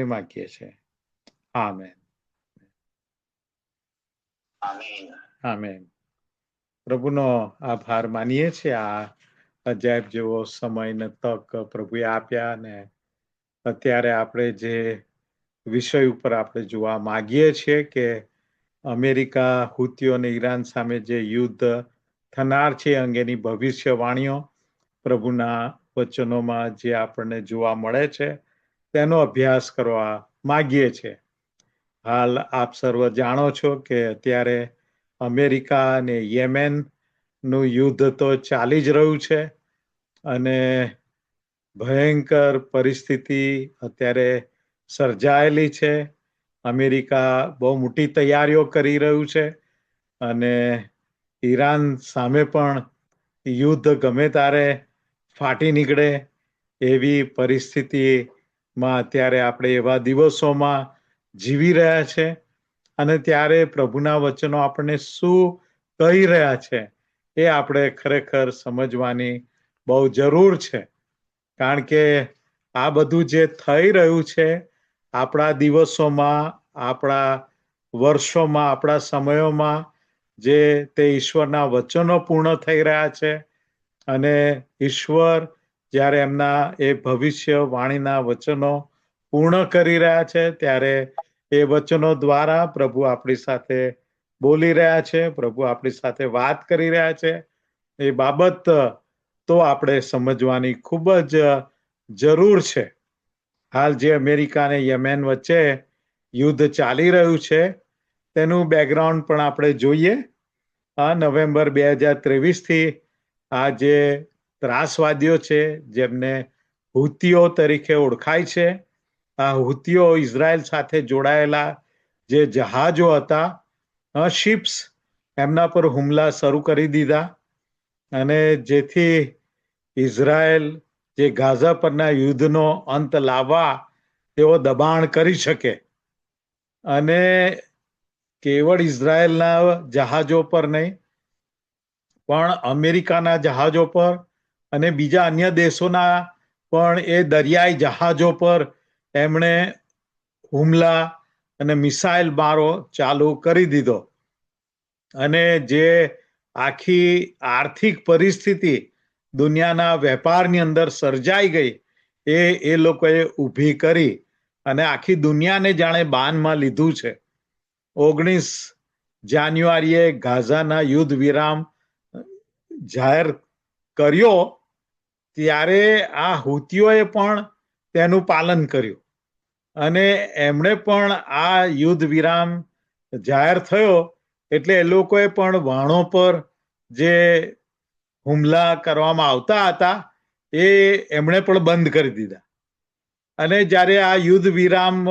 અમે માગીએ છીએ. આમેન. આમેન. પ્રભુનો આભાર માનીએ છીએ. આ અજાયબ જેવો સમય ને તક પ્રભુએ આપ્યા ને અત્યારે આપણે જે વિષય ઉપર આપણે જોવા માગીએ છીએ કે અમેરિકા હુતીઓ અને ઈરાન સામે જે યુદ્ધ થનાર છે અંગેની ભવિષ્યવાણીઓ પ્રભુના વચનોમાં જે આપણને જોવા મળે છે તેનો અભ્યાસ કરવા માગીએ છીએ. હાલ આપ સર્વ જાણો છો કે અત્યારે અમેરિકા અને યેમેન નું યુદ્ધ તો ચાલી જ રહ્યું છે અને ભયંકર પરિસ્થિતિ અત્યારે સર્જાયેલી છે. અમેરિકા બહુ મોટી તૈયારીઓ કરી રહ્યું છે અને ઈરાન સામે પણ યુદ્ધ ગમે ત્યારે ફાટી નીકળે એવી પરિસ્થિતિમાં અત્યારે આપણે એવા દિવસોમાં જીવી રહ્યા છે અને ત્યારે પ્રભુના વચનો આપણને શું કહી રહ્યા છે એ આપણે ખરેખર સમજવાની બહુ જરૂર છે. કારણ કે આ બધું જે થઈ રહ્યું છે આપણા દિવસોમાં, આપણા વર્ષોમાં, આપણા સમયોમાં જે તે ઈશ્વરના વચનો પૂર્ણ થઈ રહ્યા છે અને ઈશ્વર જ્યારે એમના એ ભવિષ્યવાણીના વચનો પૂર્ણ કરી રહ્યા છે ત્યારે એ વચનો દ્વારા પ્રભુ આપણી સાથે બોલી રહ્યા છે, પ્રભુ આપણી સાથે વાત કરી રહ્યા છે. એ બાબત તો આપણે સમજવાની ખૂબ જ જરૂર છે. હાલ જે અમેરિકા અને યમેન વચ્ચે યુદ્ધ ચાલી રહ્યું છે તેનું બેકગ્રાઉન્ડ પણ આપણે જોઈએ. નવેમ્બર 2023 આ જે ત્રાસવાદીઓ છે જેમને હુતીઓ તરીકે ઓળખાય છે, આ હુતીઓ ઇઝરાયલ સાથે જોડાયેલા જે જહાજો હતા શિપ્સ એમના પર હુમલા શરૂ કરી દીધા અને જેથી ઇઝરાયલ જે ગાઝા પરના યુદ્ધનો અંત લાવવા તેઓ દબાણ કરી શકે અને કેવળ ઇઝરાયલના જહાજો પર નહીં પણ અમેરિકાના જહાજો પર અને બીજા અન્ય દેશોના પણ એ દરિયાઈ જહાજો પર એમણે હુમલા અને મિસાઇલ મારો ચાલુ કરી દીધો અને જે આખી આર્થિક પરિસ્થિતિ દુનિયાના વેપારની અંદર સર્જાઈ ગઈ એ લોકોએ ઊભી કરી અને આખી દુનિયાને જાણે બાનમાં લીધું છે. 19 જાન્યુઆરીએ ગાઝાના યુદ્ધ વિરામ જાહેર કર્યો ત્યારે આ હુતીઓએ પણ તેનું પાલન કર્યું અને એમણે પણ આ યુદ્ધ વિરામ જાહેર થયો એટલે એ લોકોએ પણ વહાણો પર જે હુમલા કરવામાં આવતા હતા એ એમણે પણ બંધ કરી દીધા અને જ્યારે આ યુદ્ધ વિરામ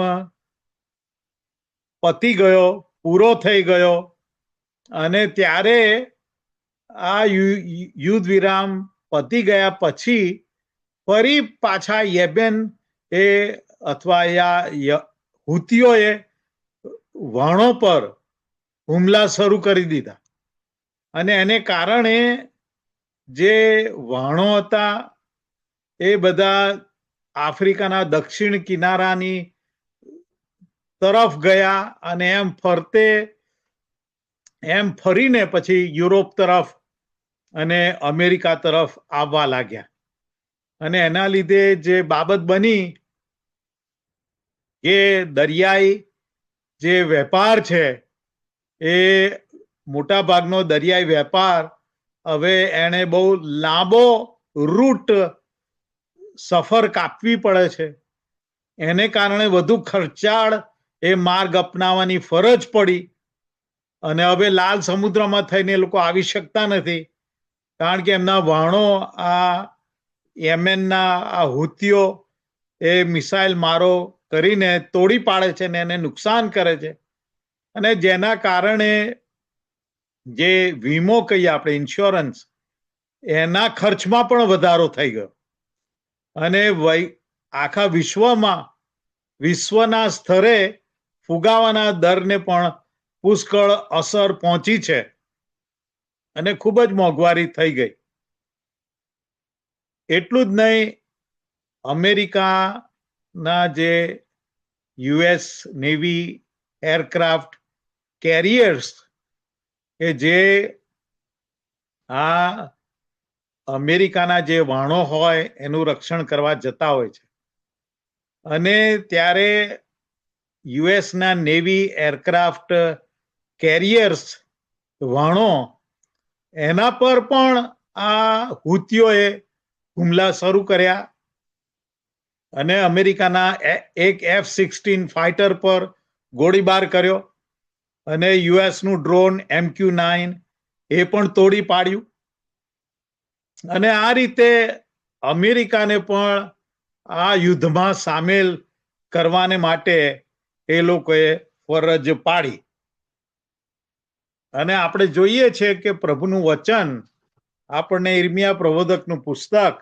પતી ગયો, પૂરો થઈ ગયો અને ત્યારે આ યુદ્ધ વિરામ પતી ગયા પછી ફરી પાછા યેમેન એ અથવા હુતીઓએ વહાણો પર હુમલા શરૂ કરી દીધા અને એને કારણે જે વહાણો હતા એ બધા આફ્રિકાના દક્ષિણ કિનારાની તરફ ગયા અને એમ ફરીને પછી યુરોપ તરફ અને અમેરિકા તરફ આવવા લાગ્યા અને એના લીધે જે બાબત બની કે દરિયાઈ જે વેપાર છે એ મોટા ભાગનો દરિયાઈ વેપાર હવે એને બહુ લાંબો રૂટ સફર કાપવી પડે છે. એને કારણે વધુ ખર્ચાળ એ માર્ગ અપનાવવાની ફરજ પડી અને હવે લાલ સમુદ્રમાં થઈને એ લોકો આવી શકતા નથી કારણ કે એમના વહાણો આ યેમેનના આ હુતીઓ એ મિસાઇલ મારો કરીને તોડી પાડે છે ને એને નુકસાન કરે છે અને જેના કારણે જે વીમો કહીએ આપણે ઇન્સ્યોરન્સ એના ખર્ચમાં પણ વધારો થઈ ગયો અને આખા વિશ્વના સ્તરે ફુગાવાના દરને પણ પુષ્કળ અસર પહોંચી છે અને ખૂબ જ મોંઘવારી થઈ ગઈ. એટલું જ નહીં, અમેરિકાના જે યુએસ નેવી એરક્રાફ્ટ કેરિયર્સ કે જે આ અમેરિકાના જે વાહનો હોય એનું રક્ષણ કરવા જતા હોય છે. અને ત્યારે યુએસના નેવી એરક્રાફ્ટ કેરિયર્સ વાહનો એના પર પણ આ હુતીઓએ હુમલા શરૂ કર્યા અને અમેરિકાના એક F-16 ફાઇટર પર ગોળીબાર કર્યો અને યુએસનું ડ્રોન MQ-9 એ પણ તોડી પાડ્યું. અને આ રીતે અમેરિકાને પણ આ યુદ્ધમાં સામેલ કરવાને માટે એ લોકોએ ફરજ પાડી. અને આપણે જોઈએ છે કે પ્રભુનું વચન આપણને ઈર્મિયા પ્રબોધકનું પુસ્તક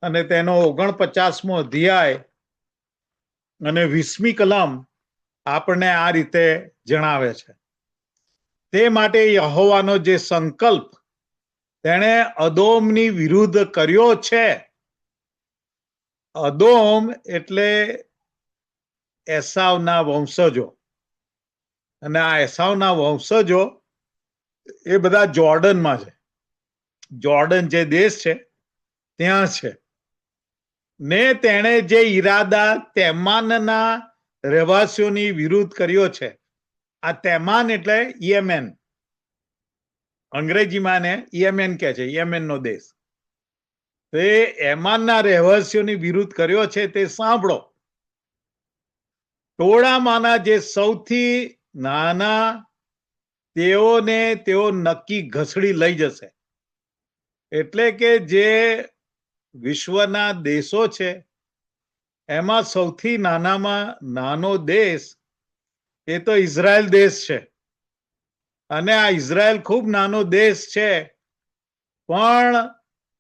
અને તેનો 49મો અધ્યાય અને 20મી કલમ આપણને આ રીતે જણાવે છે. તે માટે યહોવાનો જે સંકલ્પ તેણે અદોમની વિરુદ્ધ કર્યો છે. અદોમ એટલે એસાવના વંશજો, અને આ એસાવના વંશજો એ બધા જોર્ડનમાં છે. જોર્ડન જે દેશ છે ત્યાં છે. ને તેણે જે ઈરાદા તેમાનના રહેવાસીઓની વિરુદ્ધ કર્યો છે. આ તેમાન એટલે યેમેન, અંગ્રેજીમાં ને યેમેન કહે છે, યેમેનનો દેશ. તે એમાનના રહેવાસીઓની વિરુદ્ધ કર્યો છે તે સાંભળો. ટોળામાંના જે સૌથી નાના તેઓને તેઓ નક્કી ઘસડી લઈ જશે. એટલે કે જે વિશ્વના દેશો છે એમાં સૌથી નાનામાં નાનો દેશ એ તો ઇઝરાયલ દેશ છે. અને આ ઇઝરાયલ ખૂબ નાનો દેશ છે, પણ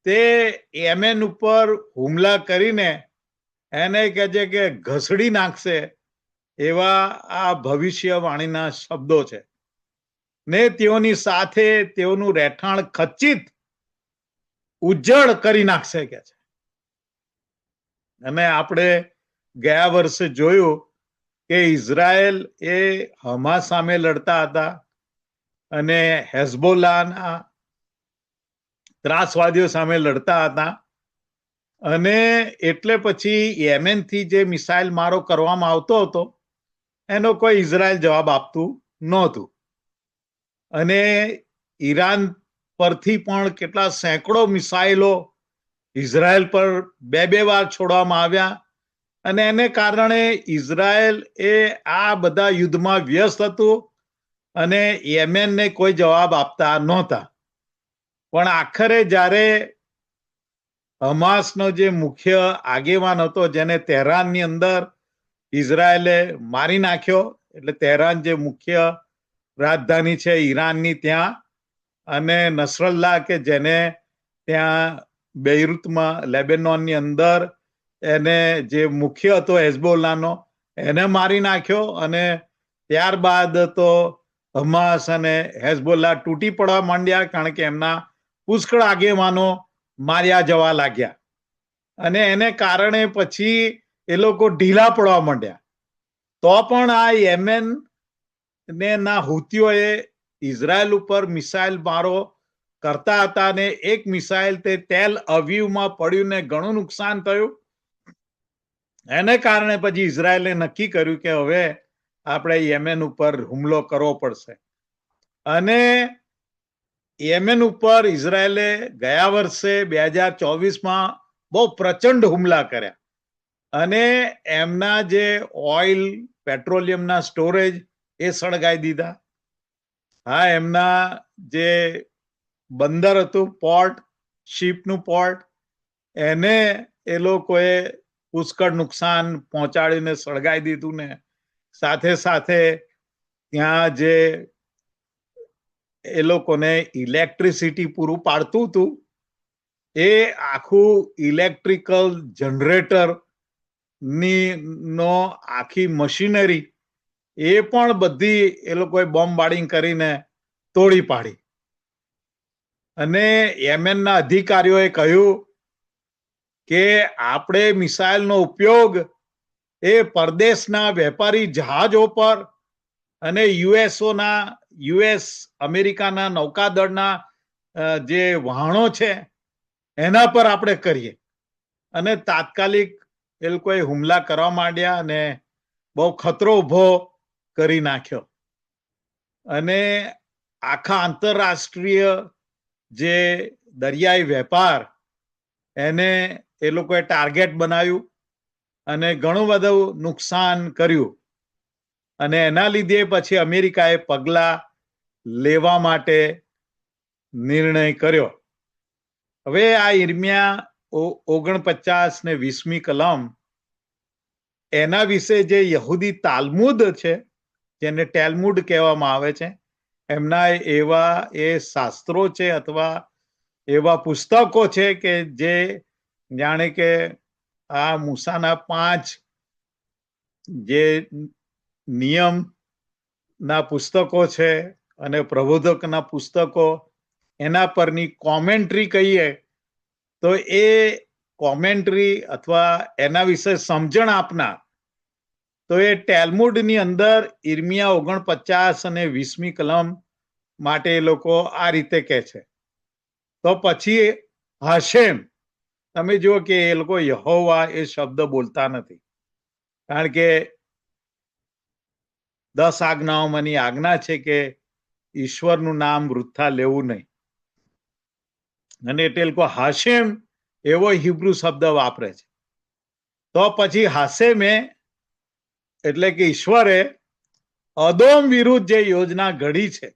તે યેમેન ઉપર હુમલા કરીને એને કહે છે કે ઘસડી નાખશે, એવા આ ભવિષ્યવાણીના શબ્દો છે. ને તેઓની સાથે તેઓનું રહેઠાણ ખચિત ઉજ્જળ કરી નાખશે કે છે. અને આપણે ગયા વર્ષે જોયું કે ઇઝરાયલ એ હમાસ સામે લડતા હતા અને હેઝબોલાના ત્રાસવાદીઓ સામે લડતા હતા. અને એટલે પછી યેમેનથી જે મિસાઇલ મારો કરવામાં આવતો હતો એનો કોઈ ઇઝરાયલ જવાબ આપતું નહોતું. અને ઈરાન પરથી પણ કેટલા સેંકડો મિસાઇલો ઇઝરાયલ પર બે વાર છોડવામાં આવ્યા. અને એને કારણે ઇઝરાયલ એ આ બધા યુદ્ધમાં વ્યસ્ત હતું અને યેમેનને કોઈ જવાબ આપતા નહોતા. પણ આખરે જ્યારે હમાસનો જે મુખ્ય આગેવાન હતો જેને તેહરાનની અંદર ઇઝરાયલે મારી નાખ્યો, એટલે તેહરાન જે મુખ્ય રાજધાની છે ઈરાનની ત્યાં, અને નસરલ્લા કે જેને ત્યાં બેઇરુતમાં લેબેનોનની અંદર એને જે મુખ્ય હતો હેઝબોલાનો એને મારી નાખ્યો. અને ત્યારબાદ તો હમાસ અને હેઝબોલા તૂટી પડવા માંડ્યા, કારણ કે એમના પુષ્કળ આગેવાનો માર્યા જવા લાગ્યા. અને એને કારણે પછી એ લોકો ઢીલા પડવા માંડ્યા. તો પણ આ યેમેન ને ના હુતીઓએ ઇઝરાયલ ઉપર મિસાઇલ મારો કરતા હતા, ને એક મિસાઇલ તે તેલ અવીવમાં પડ્યું ને ઘણું નુકસાન થયું. એને કારણે પછી ઇઝરાયલે નક્કી કર્યું કે હવે આપણે યેમેન ઉપર હુમલો કરવો પડશે. અને યેમેન ઉપર ઇઝરાયલે ગયા વર્ષે 2024માં બહુ પ્રચંડ હુમલા કર્યા. અને એમના જે ઓઇલ પેટ્રોલિયમના સ્ટોરેજ એ સળગાઈ દીધા. હા, એમના જે બંદર હતું, પોર્ટ, શિપનું પોર્ટ, એને એ લોકોએ પુષ્કળ નુકસાન પહોંચાડીને સળગાઈ દીધું. ને સાથે સાથે ત્યાં જે એ લોકોને ઇલેક્ટ્રિસિટી પૂરું પાડતું હતું એ આખું ઇલેક્ટ્રિકલ જનરેટર નો આખી મશીનરી એ પણ બધી એ લોકોએ બોમ્બાર્ડિંગ કરીને તોડી પાડી. અને યેમેનના અધિકારીઓએ કહ્યું કે આપણે મિસાઇલનો ઉપયોગ એ પરદેશના વેપારી જહાજો પર અને યુએસ અમેરિકાના નૌકાદળના જે વહાણો છે એના પર આપણે કરીએ. અને તાત્કાલિક એ લોકોએ હુમલા કરવા માંડ્યા અને બહુ ખતરો ઉભો કરી નાખ્યો. અને આખા આંતરરાષ્ટ્રીય જે દરિયાઈ વેપાર એને એ લોકોએ ટાર્ગેટ બનાવ્યું અને ઘણું બધું નુકસાન કર્યું. અને એના લીધે પછી અમેરિકાએ પગલા લેવા માટે નિર્ણય કર્યો. હવે આ ઈર્મિયા 49 ને 20મી કલમ એના વિશે જે યહૂદી તાલમુદ છે, જેને ટેલમુડ કહેવામાં આવે છે, એમના એવા એ શાસ્ત્રો છે અથવા એવા પુસ્તકો છે કે જે જાણે કે આ મૂસાના 5 જે નિયમના પુસ્તકો છે અને પ્રબોધકના પુસ્તકો એના પરની કોમેન્ટ્રી કહીએ તો એ કોમેન્ટ્રી અથવા એના વિશે સમજણ આપનાર તો એ ટેલમુડની અંદર ઈર્મિયા 49 અને 20મી કલમ માટે એ લોકો આ રીતે કહે છે. તો પછી હાશેમ, તમે જુઓ કે એ લોકો યહોવા એ શબ્દ બોલતા નથી, કારણ કે 10 આજ્ઞાઓમાંની આજ્ઞા છે કે ઈશ્વરનું નામ વૃથા લેવું નહીં. અને એટલે લોકો હાશેમ એવો હિબ્રુ શબ્દ વાપરે છે. તો પછી હાશેમે એટલે કે ઈશ્વરે અદોમ વિરુદ્ધ જે યોજના ઘડી છે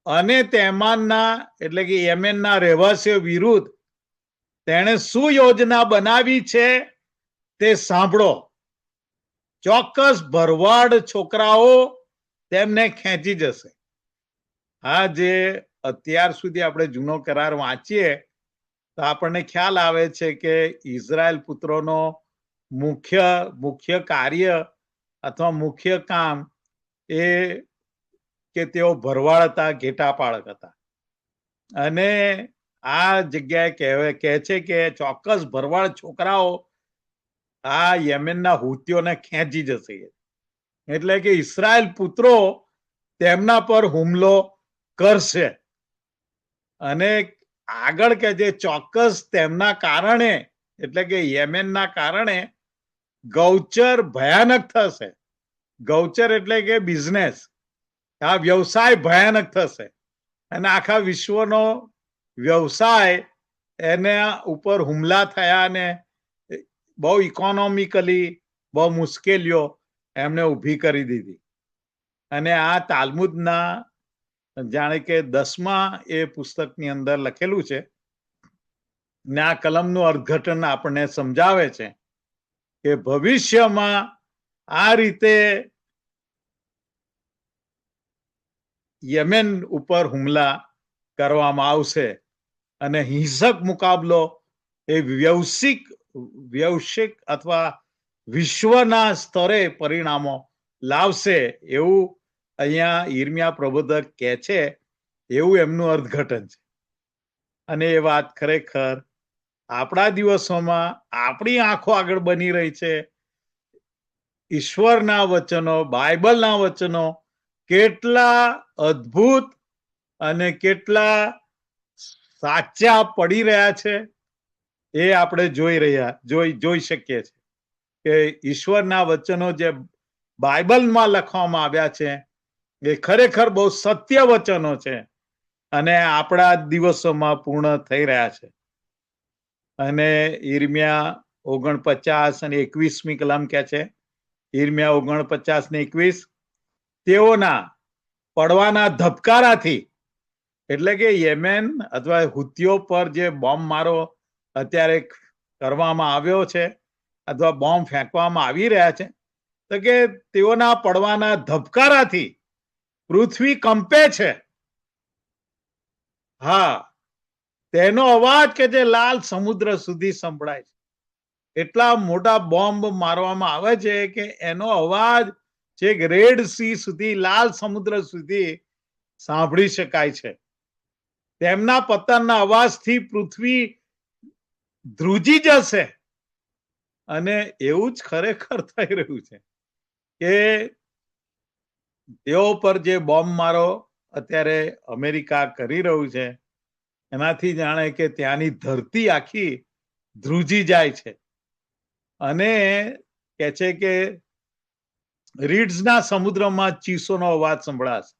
અને તેમાંના એટલે કે યેમેનના રહેવાસીઓ વિરુદ્ધ તેણે શું યોજના બનાવી છે તે સાંભળો. ચોક્કસ ભરવાડ છોકરાઓ તેમને ખેંચી જશે. આ જે અત્યાર સુધી આપણે જૂનો કરાર વાંચીએ તો આપણને ખ્યાલ આવે છે કે ઇઝરાયલ પુત્રોનો મુખ્ય કાર્ય અથવા મુખ્ય કામ એ કે તેઓ ભરવાડ હતા, ઘેટાપાળક હતા. અને આ જગ્યાએ કહે છે કે ચોક્કસ ભરવાડ છોકરાઓ આ યેમેનના હુતીઓને ખેંચી જશે. એટલે કે ઇસ્રાયલ પુત્રો તેમના પર હુમલો કરશે. અને આગળ કે જે ચોક્કસ તેમના કારણે એટલે કે યેમેનના કારણે ગૌચર ભયાનક થશે. ગૌચર એટલે કે બિઝનેસ, આ વ્યવસાય ભયાનક થશે અને આખા વિશ્વનો વ્યવસાય એના ઉપર હુમલા થયા અને બહુ ઇકોનોમિકલી બહુ મુશ્કેલીઓ એમને ઊભી કરી દીધી. અને આ તાલમુદના જાણે કે 10મા એ પુસ્તકની અંદર લખેલું છે ને આ કલમનું અર્થઘટન આપણને સમજાવે છે કે ભવિષ્યમાં આ રીતે યેમેન ઉપર હુમલા કરવામાં આવશે અને હિંસક મુકાબલો એ વૈશ્વિક અથવા વિશ્વના સ્તરે પરિણામો લાવશે એવું અહીંયા ઈર્મિયા પ્રબોધક કહે છે. એવું એમનું અર્થઘટન છે. અને એ વાત ખરેખર આપણા દિવસોમાં આપણી આંખો આગળ બની રહી છે. ઈશ્વરના વચનો, બાઇબલના વચનો કેટલા અદ્ભુત અને કેટલા સાચા પડી રહ્યા છે એ આપણે જોઈ શકીએ છીએ કે ઈશ્વરના વચનો જે બાઇબલમાં લખવામાં આવ્યા છે એ ખરેખર બહુ સત્ય વચનો છે અને આપણા દિવસોમાં પૂર્ણ થઈ રહ્યા છે. અને ઈર્મિયા 49 અને 21મી કલમ કહે છે, ઈર્મિયા 49 ને 21, તેઓના પડવાના ધબકારાથી એટલે કે યેમેન અથવા હુતીઓ પર જે બોમ્બ મારો અત્યારે કરવામાં આવ્યો છે અથવા બોમ્બ ફેંકવામાં આવી રહ્યા છે તો કે તેઓના પડવાના ધબકારાથી પૃથ્વી કંપે છે. હા, તેનો અવાજ કે જે લાલ સમુદ્ર સુધી સંભળાય છે. એટલા મોટા બોમ્બ મારવામાં આવે છે કે એનો અવાજ છેક રેડ સી સુધી, લાલ સમુદ્ર સુધી સાંભળી શકાય છે. તેમના પતનના અવાજથી પૃથ્વી ધ્રુજી જશે અને એવું જ ખરેખર થઈ રહ્યું છે કે તેઓ પર જે બોમ્બ મારો અત્યારે અમેરિકા કરી રહ્યું છે એનાથી જાણે કે ત્યાંની ધરતી આખી ધ્રુજી જાય છે અને કે છે કે રીડ્સના સમુદ્રમાં ચીસોનો અવાજ સંભળાશે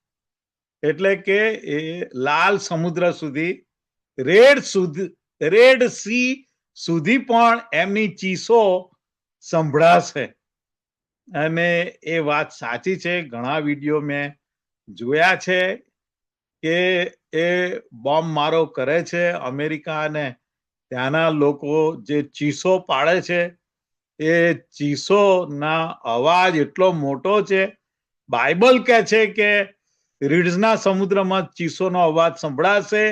એટલે કે એ લાલ સમુદ્ર સુધી રેડ સી સુધી પણ એમની ચીસો સંભળાશે અને એ વાત સાચી છે. ઘણા વિડીયો મેં જોયા છે કે એ બોમ્બ મારો કરે છે અમેરિકા અને ત્યાંના લોકો જે ચીસો પાડે છે એ ચીસોના અવાજ એટલો મોટો છે. બાઇબલ કહે છે કે રીડ્સના સમુદ્રમાં ચીસોનો અવાજ સંભળાશે.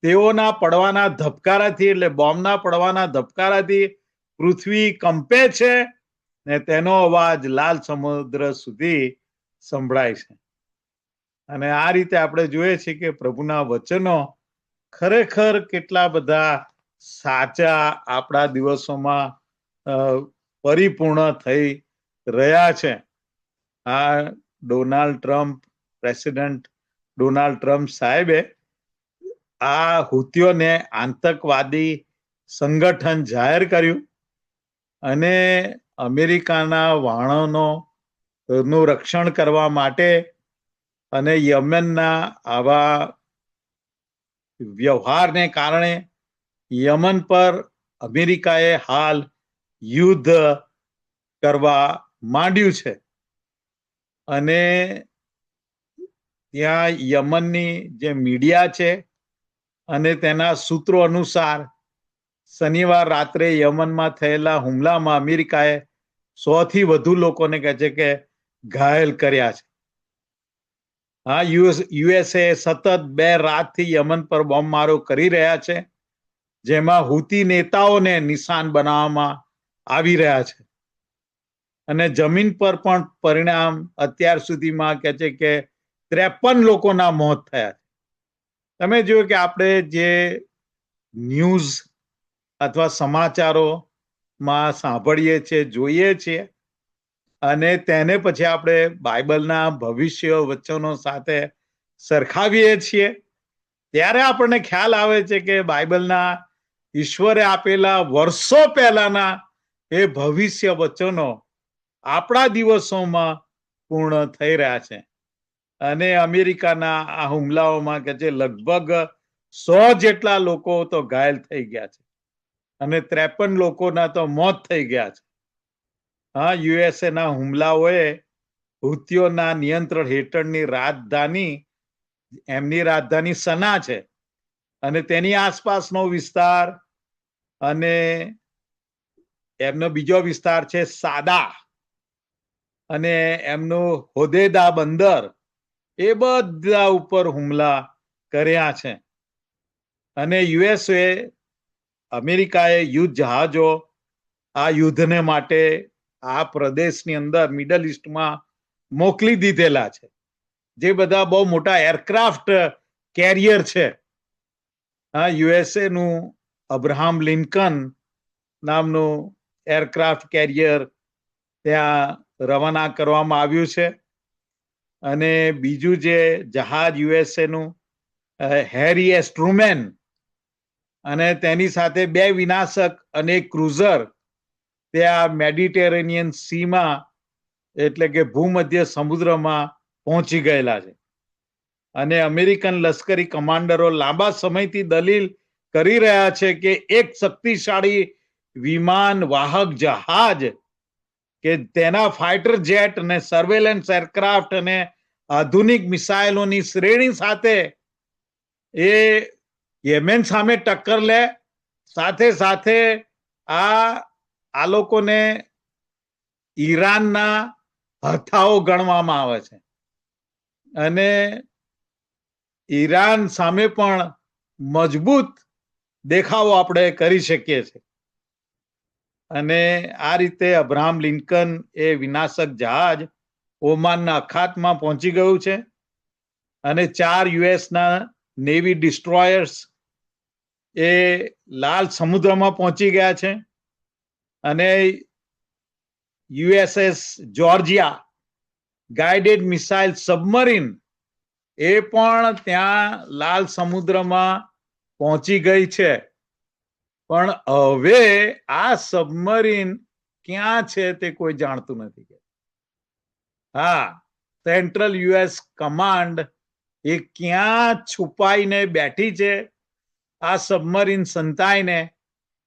તેઓના પડવાના ધબકારાથી એટલે બોમ્બના પડવાના ધબકારાથી પૃથ્વી કંપે છે ને તેનો અવાજ લાલ સમુદ્ર સુધી સંભળાય છે. અને આ રીતે આપણે જોઈએ છીએ કે પ્રભુના વચનો ખરેખર કેટલા બધા સાચા આપણા દિવસોમાં પરિપૂર્ણ થઈ રહ્યા છે. આ Donald Trump president Donald Trump સાહેબે આ હુતીઓને આતંકવાદી સંગઠન જાહેર કર્યું અને અમેરિકાના વાહનોનો નું રક્ષણ કરવા માટે અને યમનના આવા વ્યવહારને કારણે યમન પર અમેરિકાએ હાલ યુદ્ધ કરવા માંડ્યું છે અને ત્યાં યમનની જે મીડિયા છે અને તેના સૂત્રો અનુસાર શનિવાર રાત્રે યમનમાં થયેલા હુમલામાં અમેરિકાએ 100 થી વધુ લોકોને કહે છે કે ઘાયલ કર્યા છે. હા, યુએસએ સતત 2 રાતથી યમન પર બોમ્બમારો કરી રહ્યા છે જેમાં હુતી નેતાઓને નિશાન બનાવવામાં આવી રહ્યા છે અને જમીન પર પણ પરિણામ અત્યાર સુધીમાં કહે છે કે 53 લોકોના મોત થયા છે. તમે જોયું કે આપણે જે ન્યૂઝ અથવા સમાચારોમાં સાંભળીએ છીએ જોઈએ છીએ અને તેને પછી આપણે બાઇબલના ભવિષ્ય વચનો સાથે સરખાવીએ છીએ ત્યારે આપણને ખ્યાલ આવે છે કે બાઇબલના ઈશ્વરે આપેલા વર્ષો પહેલાના એ ભવિષ્ય વચનો આપણા દિવસોમાં પૂર્ણ થઈ રહ્યા છે અને અમેરિકાના આ હુમલાઓમાં કે જે લગભગ 100 જેટલા લોકો તો ઘાયલ થઈ ગયા છે અને 53 લોકોના તો મોત થઈ ગયા છે. હા, યુએસએ ના હુમલાઓએ હુતીઓના નિયંત્રણ હેઠળની એમની રાજધાની સના છે અને તેની આસપાસનો વિસ્તાર અને એમનો બીજો વિસ્તાર છે સાદા અને એમનું હોદેદા બંદર એ બધા ઉપર હુમલા કર્યા છે અને અમેરિકાએ યુદ્ધ જહાજો આ યુદ્ધને માટે આ પ્રદેશની અંદર મિડલ ઈસ્ટમાં મોકલી દીધેલા છે જે બધા બહુ મોટા એરક્રાફ્ટ કેરિયર છે. હા, યુએસએ નું અબ્રાહમ લિંકન નામનું એરક્રાફ્ટ કેરિયર ત્યાં રવાના કરવામાં આવ્યું છે અને બીજું જે જહાજ યુએસએ નું હેરી એસ ટ્રુમેન અને તેની સાથે 2 વિનાશક અને ક્રુઝર ત્યાં મેડિટેરેનિયન સીમાં એટલે કે ભૂમધ્ય સમુદ્રમાં પહોંચી ગયેલા છે અને અમેરિકન લશ્કરી કમાન્ડરો લાંબા સમયથી દલીલ કરી રહ્યા છે કે એક શક્તિશાળી વિમાન વાહક જહાજ કે તેના ફાઇટર જેટ અને સર્વેલન્સ એરક્રાફ્ટ અને આધુનિક મિસાઇલોની શ્રેણી સાથે એ યેમેન સામે ટક્કર લે સાથે સાથે આ લોકોને ઈરાનના હથાઓ ગણવામાં આવે છે અને ઈરાન સામે પણ મજબૂત દેખાવો આપણે કરી શકીએ છીએ અને આ રીતે અબ્રાહમ લિંકન એ વિનાશક જહાજ ઓમાનના અખાતમાં પહોંચી ગયું છે અને 4 યુએસના નેવી ડિસ્ટ્રોયર્સ એ લાલ સમુદ્રમાં પહોંચી ગયા છે અને USS Georgia guided missile submarine એ પણ ત્યાં લાલ સમુદ્રમાં પહોંચી ગઈ છે. પણ હવે આ સબમરીન ક્યાં છે તે કોઈ જાણતું નથી. હા, સેન્ટ્રલ યુએસ કમાન્ડ એ ક્યાં છુપાઈને બેઠી છે આ સબમરીન સંતાઈને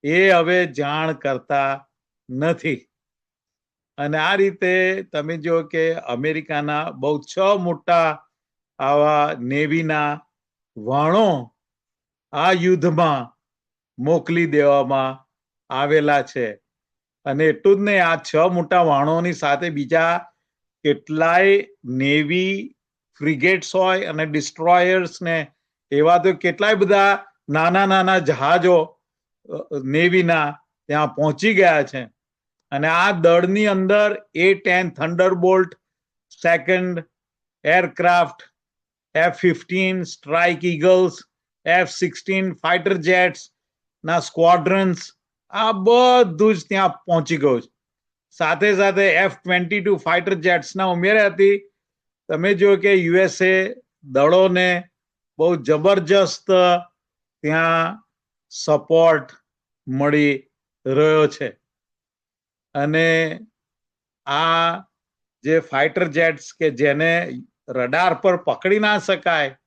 એ હવે જાણ કરતા નથી. અને આ રીતે તમે જો કે અમેરિકાના બહુ 6 મોટા આવા નેવીના વહાણો આ યુદ્ધમાં મોકલી દેવામાં આવેલા છે. અને એટલું જ નહીં, આ 6 મોટા વહાણોની સાથે બીજા કેટલાય નેવી ફ્રિગેટ્સ હોય અને ડિસ્ટ્રોયર્સ ને એવા તો કેટલાય બધા નાના નાના જહાજો નેવીના ત્યાં પહોંચી ગયા છે. અને આ દળની અંદર A-10 thunderbolt second aircraft, F-15 strike eagles, F-16 fighter jets ના સ્ક્વોડ્રન્સ આ બધું જ ત્યાં પહોંચી ગયું છે. સાથે સાથે F-22 ફાઇટર જેટ્સના ઉમેર્યા હતી. તમે જો કે યુએસએ દળોને બહુ જબરજસ્ત ત્યાં સપોર્ટ મળી રહ્યો છે. અને આ જે ફાઇટર જેટ્સ કે જેને રડાર પર પકડી ના શકાય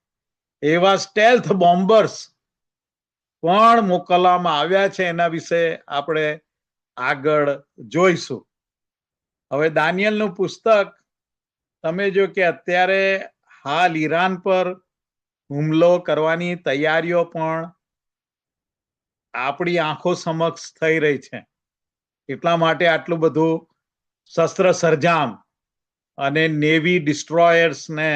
એવા સ્ટેલ્થ બોમ્બર્સ પણ મોકલવામાં આવ્યા છે. એના વિશે આપણે આગળ જોઈશું. હવે દાનિયેલનું પુસ્તક તમે જો કે અત્યારે હાલ ઈરાન પર હુમલો કરવાની તૈયારીઓ પણ આપણી આંખો સમક્ષ થઈ રહી છે. એટલા માટે આટલું બધું શસ્ત્ર સરંજામ અને નેવી ડિસ્ટ્રોયર્સ ને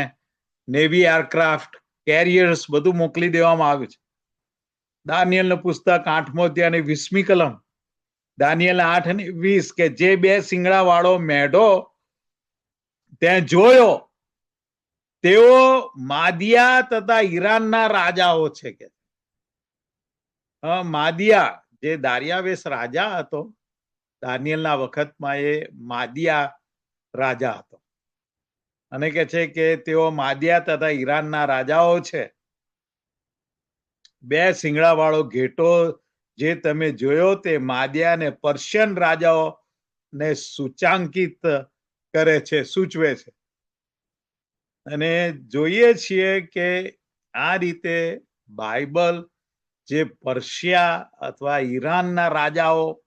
નેવી એરક્રાફ્ટ કેરિયર્સ બધું મોકલી દેવામાં આવ્યું છે. દાનિયેલનું પુસ્તક 8મો અધ્યાય અને 20મી કલમ, દાનિયેલ 8:20 કે જે 2 શિંગડા વાળો મેઢો ત્યાં જોયો તેઓ માદિયા તથા ઈરાનના રાજાઓ છે. કે માદિયા જે દારિયાવેશ રાજા હતો દાનિયેલના વખતમાં એ માદિયા રાજા હતો. અને કે છે કે તેઓ માદિયા તથા ઈરાનના રાજાઓ છે. 2 શિંગડા વાળો ઘેટો જે તમે જોયો તે માદિયા અને પર્શિયન રાજાઓને સૂચાંકિત કરે છે, સૂચવે છે. અને જોઈએ છીએ કે આ રીતે બાઇબલ જે પર્શિયા અથવા ઈરાનના રાજાઓ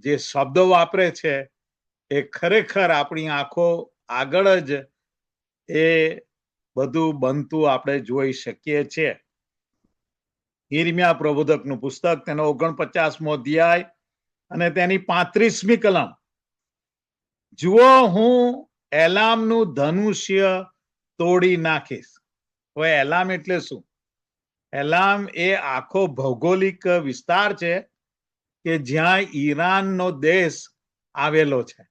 જે શબ્દો વાપરે છે એ ખરેખર આપણી આંખો આગળ જ એ બધું બનતું આપણે જોઈ શકીએ છીએ. યિર્મયાહ પ્રબોધકનું પુસ્તક તેનો 49મો અધ્યાય અને તેની 35મી કલમ, જુઓ હું એલામનું ધનુષ્ય તોડી નાખીશ. હવે એલામ એટલે શું? એલામ એ આખો ભૌગોલિક વિસ્તાર છે કે જ્યાં ઈરાનનો દેશ આવેલો છે.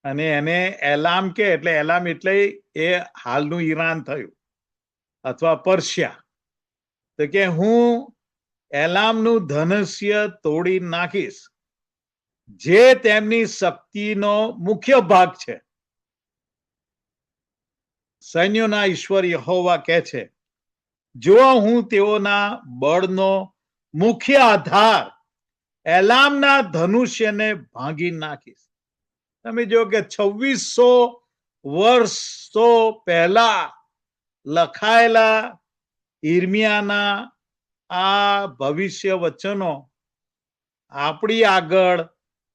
અને એને એલામ કે એટલે એલામ એટલે એ હાલનું ઈરાન થયું અથવા પર્શિયા. તો કે હું એલામનું ધનુષ્ય તોડી નાખીશ જે તેમની શક્તિનો મુખ્ય ભાગ છે. સૈન્યોના ઈશ્વર યહોવા કહે છે, જો હું તેઓના બળનો મુખ્ય આધાર એલામના ધનુષ્યને ભાંગી નાખીશ. તમે જો કે 2600 વર્ષો પહેલા લખાયેલા યિર્મયાહના આ ભવિષ્ય વચનો આપણી આગળ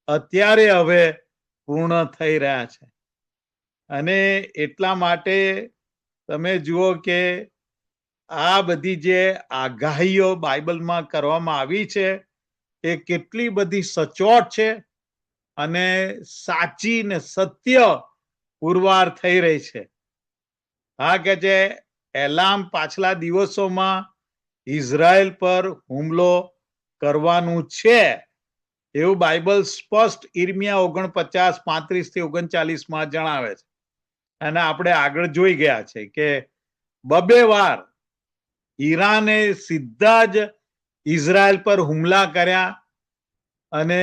અત્યારે હવે પૂર્ણ થઈ રહ્યા છે. અને એટલા માટે તમે જુઓ કે આ બધી જે આગાહીઓ બાઇબલમાં કરવામાં આવી છે એ કેટલી બધી સચોટ છે અને સાચી ને સત્ય પુરવાર થઈ રહી છે. હા, કે છે એલામ પાછલા દિવસોમાં ઇઝરાયલ પર હુમલો કરવાનું છે એવું બાઇબલ સ્પષ્ટ યિર્મયાહ 49:35-39 જણાવે છે. અને આપણે આગળ જોઈ ગયા છે કે 2 વાર ઈરાને સીધા જ ઇઝરાયલ પર હુમલા કર્યા અને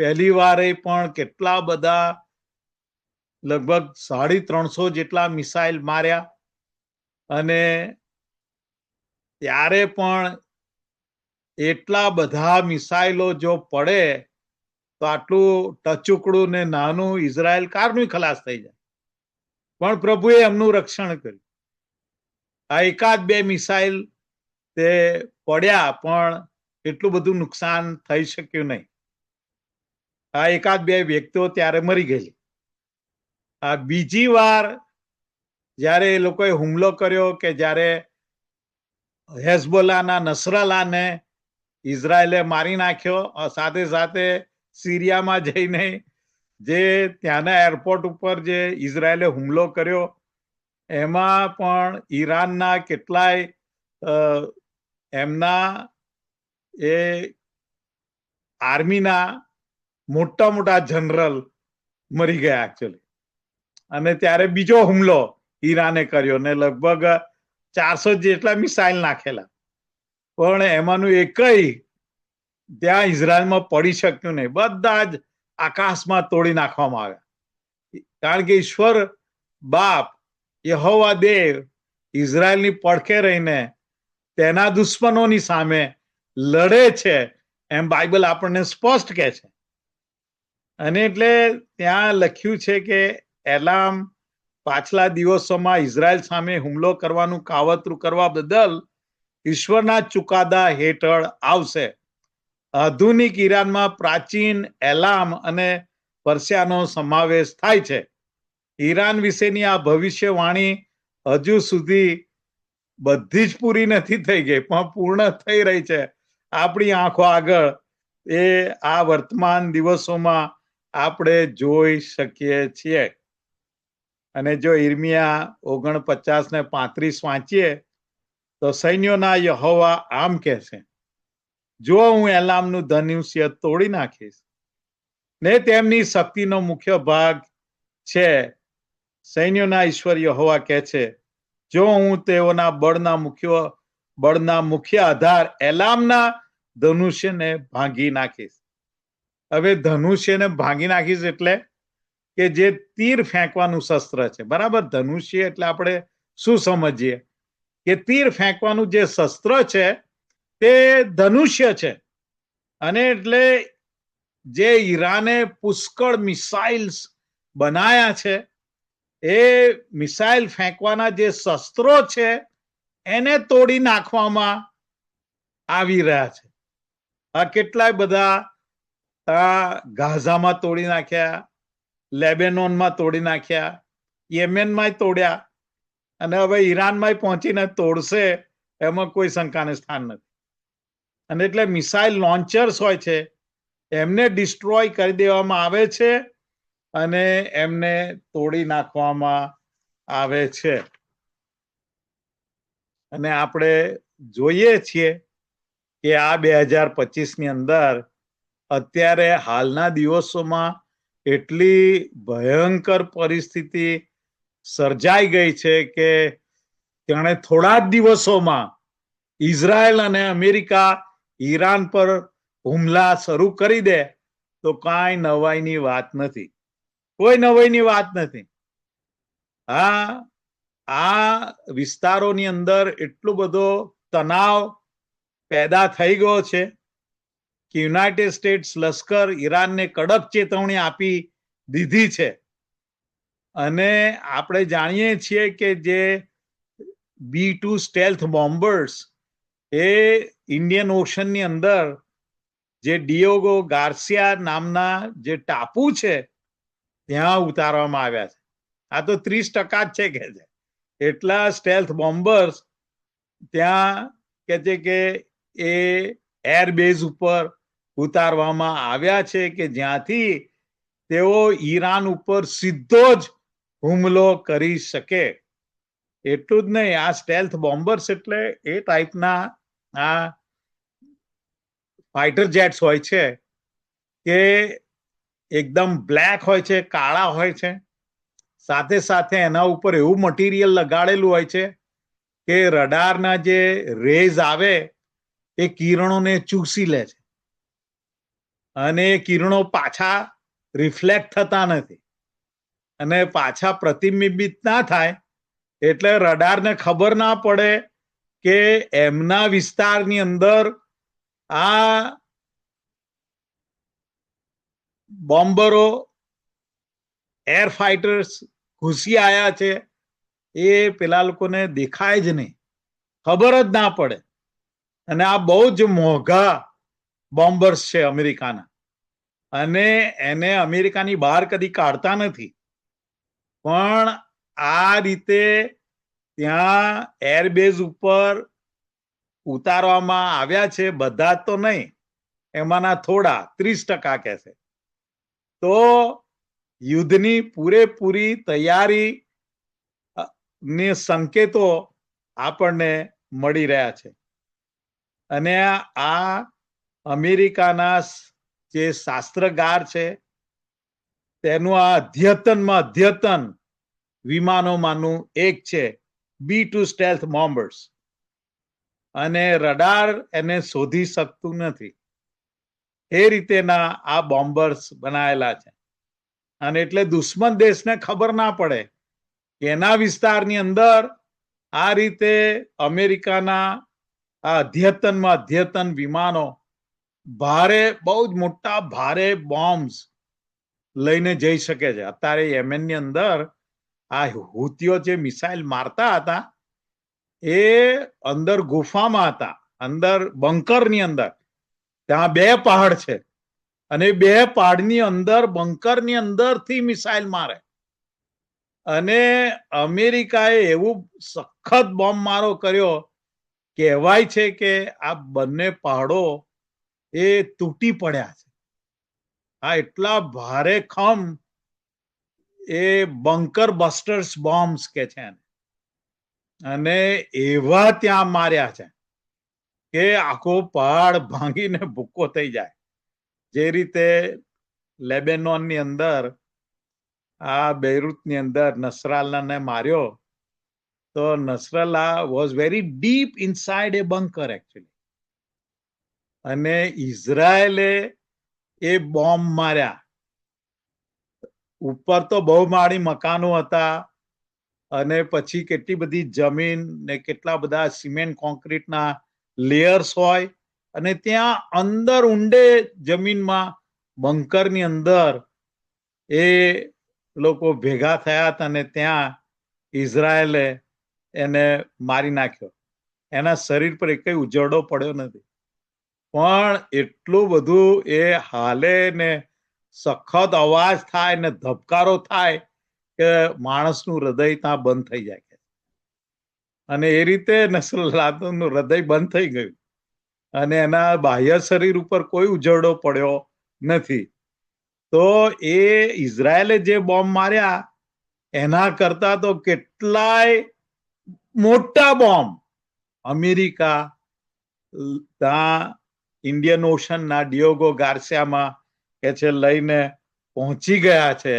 પહેલી વારે પણ કેટલા બધા લગભગ 350 જેટલા મિસાઇલ માર્યા, અને ત્યારે પણ એટલા બધા મિસાઇલો જો પડે તો આટલું ટચુકડું ને નાનું ઇઝરાયલ કારનું ખલાસ થઈ જાય. પણ પ્રભુએ એમનું રક્ષણ કર્યું. આ એકાદ બે મિસાઇલ તે પડ્યા પણ એટલું બધું નુકસાન થઈ શક્યું નહીં. આ એકાદ બે વ્યક્તિઓ ત્યારે મરી ગયેલી. આ બીજી વાર જ્યારે એ લોકોએ હુમલો કર્યો કે જ્યારે હેઝબોલાના નસરલાને ઇઝરાયલે મારી નાખ્યો, સાથે સાથે સિરિયામાં જઈને જે ત્યાંના એરપોર્ટ ઉપર જે ઇઝરાયલે હુમલો કર્યો એમાં પણ ઈરાનના કેટલાય એમના એ આર્મીના મોટા મોટા જનરલ મરી ગયા એકચ્યુઅલી. અને ત્યારે બીજો હુમલો ઈરાને કર્યો ને લગભગ 400 જેટલા મિસાઇલ નાખેલા, પણ એમાંનું એકય ત્યાં ઇઝરાયલમાં પડી શક્યું નહીં. બધા જ આકાશમાં તોડી નાખવામાં આવ્યા. કારણ કે ઈશ્વર બાપ યહોવા દેવ ઇઝરાયલની પડખે રહીને તેના દુશ્મનોની સામે લડે છે, એમ બાઇબલ આપણને સ્પષ્ટ કહે છે. અને એટલે ત્યાં લખ્યું છે કે એલામ પાછલા દિવસોમાં ઇઝરાયલ સામે હુમલો કરવાનું કાવતરું કરવા બદલ ઈશ્વરના ચુકાદા હેઠળ આવશે. આધુનિક ઈરાનમાં પ્રાચીન એલામ અને પર્શિયાનો સમાવેશ થાય છે. ઈરાન વિશેની આ ભવિષ્યવાણી હજુ સુધી બધી જ પૂરી નથી થઈ ગઈ, પણ પૂર્ણ થઈ રહી છે આપણી આંખો આગળ. એ આ વર્તમાન દિવસોમાં આપણે જોઈ શકીએ છીએ. અને જો ઈર્મિયા 49:35 વાંચીએ તો સૈન્યોના યહોવા આમ કહે છે, જો હું એલામનું ધનુષ્ય તોડી નાખીશ ને તેમની શક્તિનો મુખ્ય ભાગ છે. સૈન્યોના ઈશ્વર યહોવા કહે છે, જો હું તેઓના બળના મુખ્ય આધાર એલામના ધનુષ્યને ભાંગી નાખીશ. હવે ધનુષ્યને ભાંગી નાખીશ એટલે કે જે તીર ફેંકવાનું શસ્ત્ર છે, બરાબર. ધનુષ્ય એટલે આપણે શું સમજીએ કે તીર ફેંકવાનું જે શસ્ત્ર છે તે ધનુષ્ય છે. અને એટલે જે ઈરાને પુષ્કળ મિસાઇલ્સ બનાયા છે, એ મિસાઇલ ફેંકવાના જે શસ્ત્રો છે એને તોડી નાખવામાં આવી રહ્યા છે. આ કેટલાય બધા ગાઝામાં તોડી નાખ્યા, લેબેનોનમાં તોડી નાખ્યા, યેમેનમાં તોડ્યા, અને હવે ઈરાનમાં પહોંચીને તોડશે એમાં કોઈ શંકાને સ્થાન નથી. અને એટલે મિસાઇલ લોન્ચર્સ હોય છે એમને ડિસ્ટ્રોય કરી દેવામાં આવે છે અને એમને તોડી નાખવામાં આવે છે. અને આપણે જોઈએ છીએ કે આ 2025ની અંદર અત્યારે હાલના દિવસોમાં એટલી ભયંકર પરિસ્થિતિ સર્જાઈ ગઈ છે કે તેણે થોડા જ દિવસોમાં ઇઝરાયલ અને અમેરિકા ઈરાન પર હુમલા શરૂ કરી દે તો કાંઈ નવાઈની વાત નથી, કોઈ નવાઈની વાત નથી. આ વિસ્તારોની અંદર એટલો બધો તણાવ પેદા થઈ ગયો છે કે યુનાઇટેડ સ્ટેટ્સ લશ્કર ઈરાનને કડક ચેતવણી આપી દીધી છે. અને આપણે જાણીએ છીએ કે જે B-2 સ્ટેલ્થ બોમ્બર્સ એ ઇન્ડિયન ઓશનની અંદર જે ડિયોગો ગાર્સિયા નામના જે ટાપુ છે ત્યાં ઉતારવામાં આવ્યા છે. આ તો 30% જ છે કે છે. એટલા સ્ટેલ્થ બોમ્બર્સ ત્યાં કે છે કે એ એરબેઝ ઉપર ઉતારવામાં આવ્યા છે કે જ્યાંથી તેઓ ઈરાન ઉપર સીધો જ હુમલો કરી શકે. એટલું જ નહીં, આ સ્ટેલ્થ બોમ્બર્સ એટલે એ ટાઈપના આ ફાઇટર જેટ્સ હોય છે કે એકદમ બ્લેક હોય છે, કાળા હોય છે. સાથે સાથે એના ઉપર એવું મટીરિયલ લગાડેલું હોય છે કે રડારના જે રેઝ આવે એ કિરણોને ચૂસી લે છે. અને એ કિરણો પાછા રિફ્લેક્ટ થતા નથી અને પાછા પ્રતિબિંબિત ના થાય એટલે રડારને ખબર ના પડે કે એમના વિસ્તારની અંદર આ બોમ્બરો એર ફાઇટર્સ ઘૂસી આવ્યા છે. એ પેલા લોકોને દેખાય જ નહીં, ખબર જ ના પડે. અને આ બહુ જ મોંઘા બોમ્બર્સ છે અમેરિકાના, અને એને અમેરિકાની બહાર કદી કાઢતા નથી. પણ આ રીતે ત્યાં એરબેઝ ઉપર ઉતારવામાં આવ્યા છે, બધા તો નહીં, એમાંના થોડા 30% કે છે. તો યુદ્ધની પૂરેપૂરી તૈયારી ને સંકેતો આપણને મળી રહ્યા છે. અને આ અમેરિકાના જે શાસ્ત્રગાર છે તેનું આ અદ્યતન વિમાનોમાંનું એક છે B-2 સ્ટેલ્થ બોમ્બર્સ. અને રડાર એને શોધી શકતું નથી, એ રીતેના આ બોમ્બર્સ બનાવેલા છે. અને એટલે દુશ્મન દેશને ખબર ના પડે કે એના વિસ્તારની અંદર આ રીતે અમેરિકાના આ અદ્યતન વિમાનો ભારે, બહુ જ મોટા ભારે બોમ્બ્સ લઈને જઈ શકે છે. અત્યારે યેમેનની અંદર આ હુતીઓ જે મિસાઇલ મારતા હતા એ અંદર ગુફામાં હતા, અંદર બંકરની અંદર. ત્યાં 2 પહાડ છે અને 2 પહાડની અંદર બંકરની અંદરથી મિસાઇલ મારે. અને અમેરિકાએ એવું સખત બોમ્બ મારો કર્યો, કહેવાય છે કે આ બંને પહાડો એ તૂટી પડ્યા છે. આ એટલા ભારે ખમ એ બંકર બસ્ટર્સ બોમ્બ્સ કે છે. અને એવા ત્યાં માર્યા છે કે આખો પહાડ ભાંગીને ભૂક્કો થઈ જાય. જે રીતે લેબેનોનની અંદર આ બેરુતની અંદર નસરાલ્લાને માર્યો, તો Nasrallah was very deep inside a bunker actually. અને ઇઝરાયેલે એ બોમ્બ માર્યા. ઉપર તો બહુમાળી મકાનો હતા અને પછી કેટલી બધી જમીન ને કેટલા બધા સિમેન્ટ કોન્ક્રીટના લેયર્સ હોય, અને ત્યાં અંદર ઊંડે જમીનમાં બંકરની અંદર એ લોકો ભેગા થયા હતા અને ત્યાં ઇઝરાયેલે એને મારી નાખ્યો. એના શરીર પર એક ઉજરડો પડ્યો નથી, પણ એટલું બધું એ હાલે ને સખત અવાજ થાય ને ધબકારો થાય કે માણસનું હૃદય ત્યાં બંધ થઈ જાય. અને એ રીતે નસરલ્લાહનું હૃદય બંધ થઈ ગયું અને એના બાહ્ય શરીર ઉપર કોઈ ઉજરડો પડ્યો નથી. તો એ ઇઝરાયેલે જે બોમ્બ માર્યા એના કરતા તો કેટલાય મોટા બોમ્બ અમેરિકા ત્યાં ઇન્ડિયન ઓશનના ડિયોગો ગાર્સિયામાં કે છે લઈને પહોંચી ગયા છે.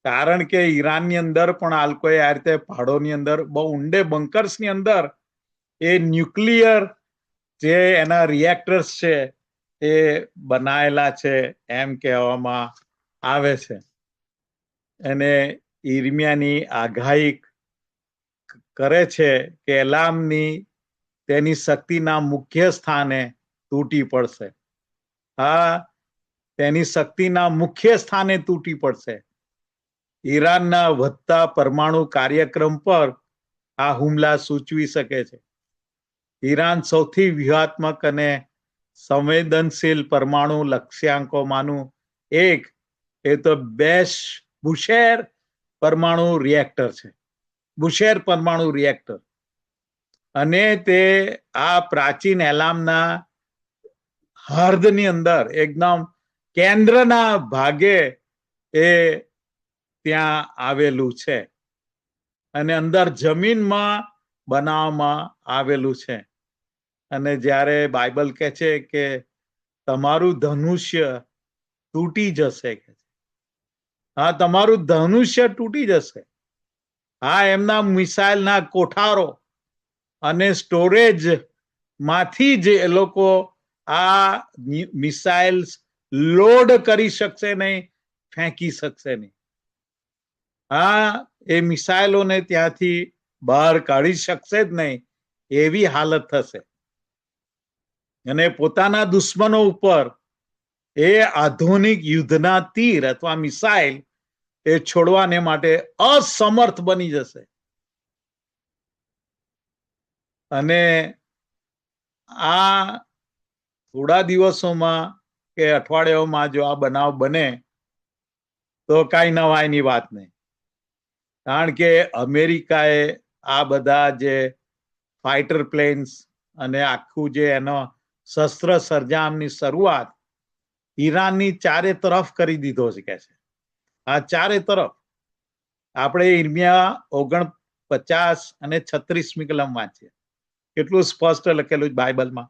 કારણ કે ઈરાનની અંદર પણ આ લોકોએ આ રીતે પહાડોની અંદર બહુ ઊંડે બંકર્સની અંદર એ ન્યુક્લિયર જે એના રિએક્ટર્સ છે એ બનાયેલા છે એમ કહેવામાં આવે છે. અને ઈર્મિયાની આગાહી કરે છે કે એલામની તેની શક્તિના મુખ્ય સ્થાને તૂટી પડશે. હા, તેની શક્તિના મુખ્ય સ્થાને તૂટી પડશે. ઈરાનના વધતા પરમાણુ કાર્યક્રમ પર આ હુમલા સૂચવી શકે છે. ઈરાન સૌથી વ્યૂહાત્મક અને સંવેદનશીલ પરમાણુ લક્ષ્યાંકોમાંનું એક એ તો બુશેર પરમાણુ રિએક્ટર છે. બુશેર પરમાણુ રિએક્ટર. અને તે આ પ્રાચીન એલામના હર્દની અંદર એકદમ કેન્દ્રના ભાગે એ ત્યાં આવેલું છે અને અંદર જમીનમાં બનાવવામાં આવેલું છે. અને જ્યારે બાઇબલ કહે છે કે તમારું ધનુષ્ય તૂટી જશે, હા, તમારું ધનુષ્ય તૂટી જશે. હા, એમના મિસાઇલના કોઠારો અને સ્ટોરેજ માંથી જ એ લોકો આ મિસાઇલ્સ લોડ કરી શકશે નહીં, ફેંકી શકશે નહીં. હા, એ મિસાઇલોને ત્યાંથી બહાર કાઢી શકશે જ નહીં, એવી હાલત થશે. અને પોતાના દુશ્મનો ઉપર એ આધુનિક યુદ્ધના તીર અથવા મિસાઇલ એ છોડવાને માટે અસમર્થ બની જશે. અને આ થોડા દિવસોમાં કે અઠવાડિયાઓમાં જો આ બનાવ બને તો કાંઈ નવાઈની વાત નહીં. કારણ કે અમેરિકાએ આ બધા જે ફાઇટર પ્લેન્સ અને આખું જે એનો શસ્ત્ર સરંજામની શરૂઆત ઈરાનની ચારે તરફ કરી દીધો છે કે છે. આ ચારે તરફ આપણે ઈર્મિયા 49 અને 36મી કલમ વાંચીએ, કેટલું સ્પષ્ટ લખેલું છે બાઇબલમાં.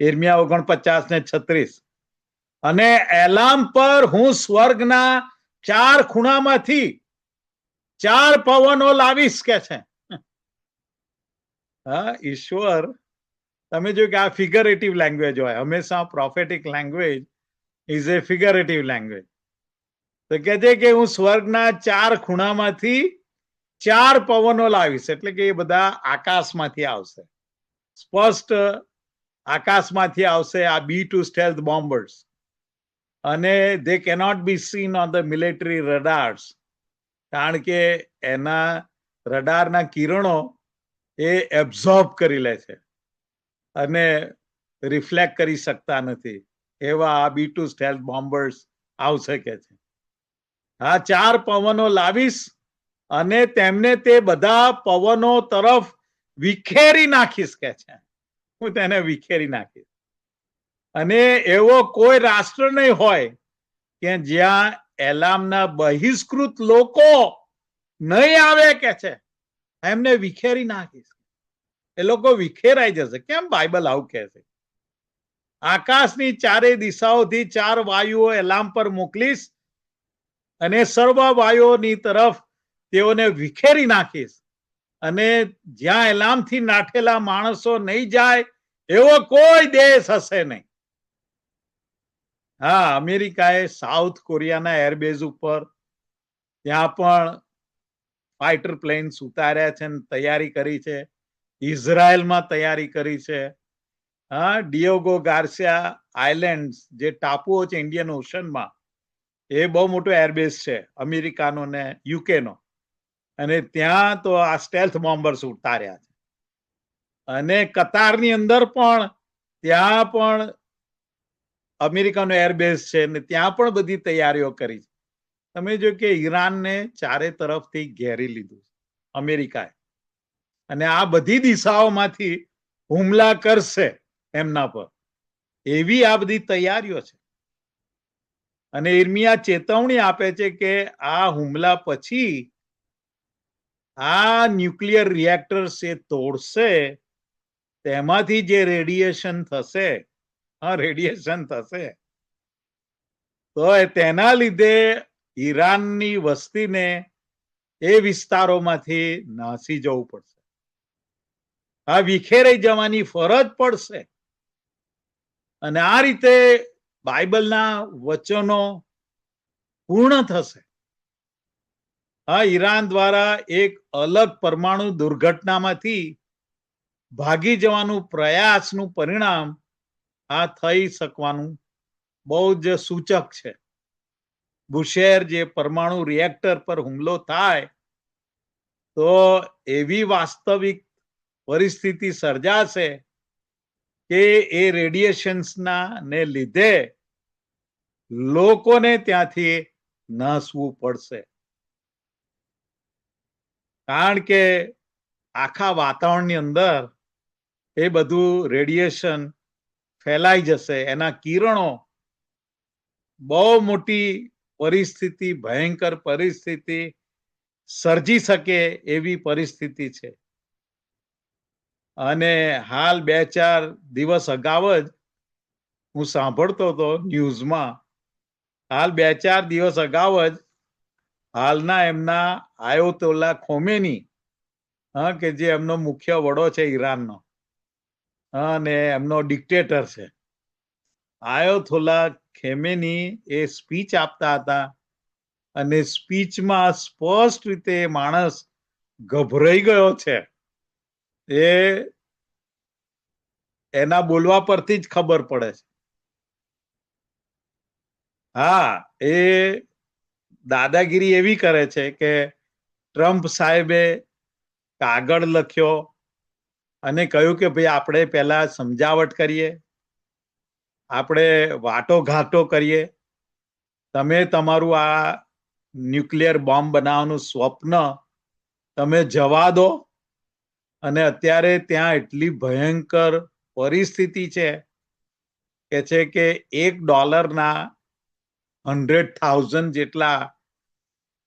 ઈર્મિયા 49 ને 36. અને એલામ પર હું સ્વર્ગના 4 ખૂણામાંથી 4 પવનો લાવીશ કે છે. હા, ઈશ્વર, તમે જો કે આ ફિગરેટિવ લેંગ્વેજ હોય, હંમેશા પ્રોફેટિક language is A figurative language. તો કે છે કે હું સ્વર્ગના 4 ખૂણામાંથી 4 પવનો લાવીશ, એટલે કે એ બધા આકાશમાંથી આવશે, સ્પષ્ટ આકાશમાંથી આવશે. આ B-2 સ્ટેલ્થ બોમ્બર્સ, અને they cannot be seen on the military radars, કારણ કે એના રડારના કિરણો એ એબ્ઝોર્બ કરી લે છે અને રિફ્લેક્ટ કરી શકતા નથી. એવા આ B-2 સ્ટેલ્થ બોમ્બર્સ આવશે કે છે. આ 4 પવનો લાવીશ અને તેમને તે બધા પવનો તરફ વિખેરી નાખીશ કે છે. હું તેને વિખેરી નાખીશ. અને એવો કોઈ રાષ્ટ્ર નહીં હોય કે જ્યાં એલામના બહિષ્કૃત લોકો નહીં આવે કે છે. એમને વિખેરી નાખીશ. એ લોકો વિખેરાઈ જશે. કેમ બાઇબલ આવું કહે છે? આકાશની ચારે દિશાઓથી 4 વાયુઓ એલામ પર મોકલીશ અને સર્વ વાયુઓની તરફ તેઓને વિખેરી નાખીશ. અને જ્યાં એલામથી નાઠેલા માણસો નહીં જાય એવો કોઈ દેશ હશે નહીં. હા, અમેરિકાએ સાઉથ કોરિયાના એરબેઝ ઉપર ત્યાં પણ ફાઇટર પ્લેન્સ ઉતાર્યા છે અને તૈયારી કરી છે. ઇઝરાયલમાં તૈયારી કરી છે. હા, ડિયોગો ગાર્સિયા આઇલેન્ડ, જે ટાપુઓ છે ઇન્ડિયન ઓશનમાં, એ બહુ મોટો એરબેઝ છે અમેરિકાનો ને યુકેનો. અને ત્યાં તો આ સ્ટેલ્થ બોમ્બર્સ ઉતાર્યા છે. અને કતારની અંદર પણ ત્યાં પણ અમેરિકાનો એરબેઝ છે ને ત્યાં પણ બધી તૈયારીઓ કરી છે. તમે જો કે ઈરાનને ચારે તરફથી ઘેરી લીધું અમેરિકાએ, અને આ બધી દિશાઓમાંથી હુમલા કરશે એમના પર, એવી આ બધી તૈયારીઓ છે. અને ઈર્મિયા ચેતવણી આપે છે કે આ હુમલા પછી આ ન્યુક્લિયર રિએક્ટર્સ એ તોડશે, તેમાંથી જે રેડિયેશન થશે, રેડિયેશન થશે, તો તેના લીધે ઈરાનની વસ્તીને એ વિસ્તારોમાંથી નાસી જવું પડશે. આ વિખેરાઈ જવાની ફરજ પડશે. અને આ રીતે બાઇબલના વચનો પૂર્ણ થશે. આ ઈરાન દ્વારા એક અલગ પરમાણુ દુર્ઘટનામાંથી ભાગી જવાનું પ્રયાસનું પરિણામ આ થઈ શકવાનું બહુ જ સૂચક છે. બુશેર જે પરમાણુ રિએક્ટર પર હુમલો થાય તો એવી વાસ્તવિક પરિસ્થિતિ સર્જાશે કે એ રેડિયેશન્સના ને લીધે લોકોને ત્યાંથી નાસવું પડશે. કારણ કે આખા વાતાવરણની અંદર એ બધું રેડિયેશન ફેલાઈ જશે. એના કિરણો બહુ મોટી પરિસ્થિતિ, ભયંકર પરિસ્થિતિ સર્જી શકે એવી પરિસ્થિતિ છે. અને હાલ 2-4 દિવસ અગાઉ જ હું સાંભળતો હતો ન્યૂઝમાં, હાલ 2-4 દિવસ અગાઉ જ હાલના એમના આયોતોલા ખોમેની, કે જે એમનો મુખ્ય વડો છે ઈરાનનો અને એમનો ડિક્ટેટર છે, આયોતોલા ખેમેની એ સ્પીચ આપતા હતા અને સ્પીચમાં સ્પષ્ટ રીતે માણસ ગભરાઈ ગયો છે. એ એના બોલવા પરથી જ ખબર પડે છે. હા, એ દાદાગીરી એવી કરે છે કે ટ્રમ્પ સાહેબે કાગળ લખ્યો અને કહ્યું કે ભાઈ આપણે પહેલા સમજાવટ કરીએ, આપણે વાટોઘાટો કરીએ, તમે તમારું આ ન્યુક્લિયર બોમ્બ બનાવવાનું સ્વપ્ન તમે જવા દો. અને અત્યારે ત્યાં એટલી ભયંકર પરિસ્થિતિ છે કે $1 100,000 જેટલા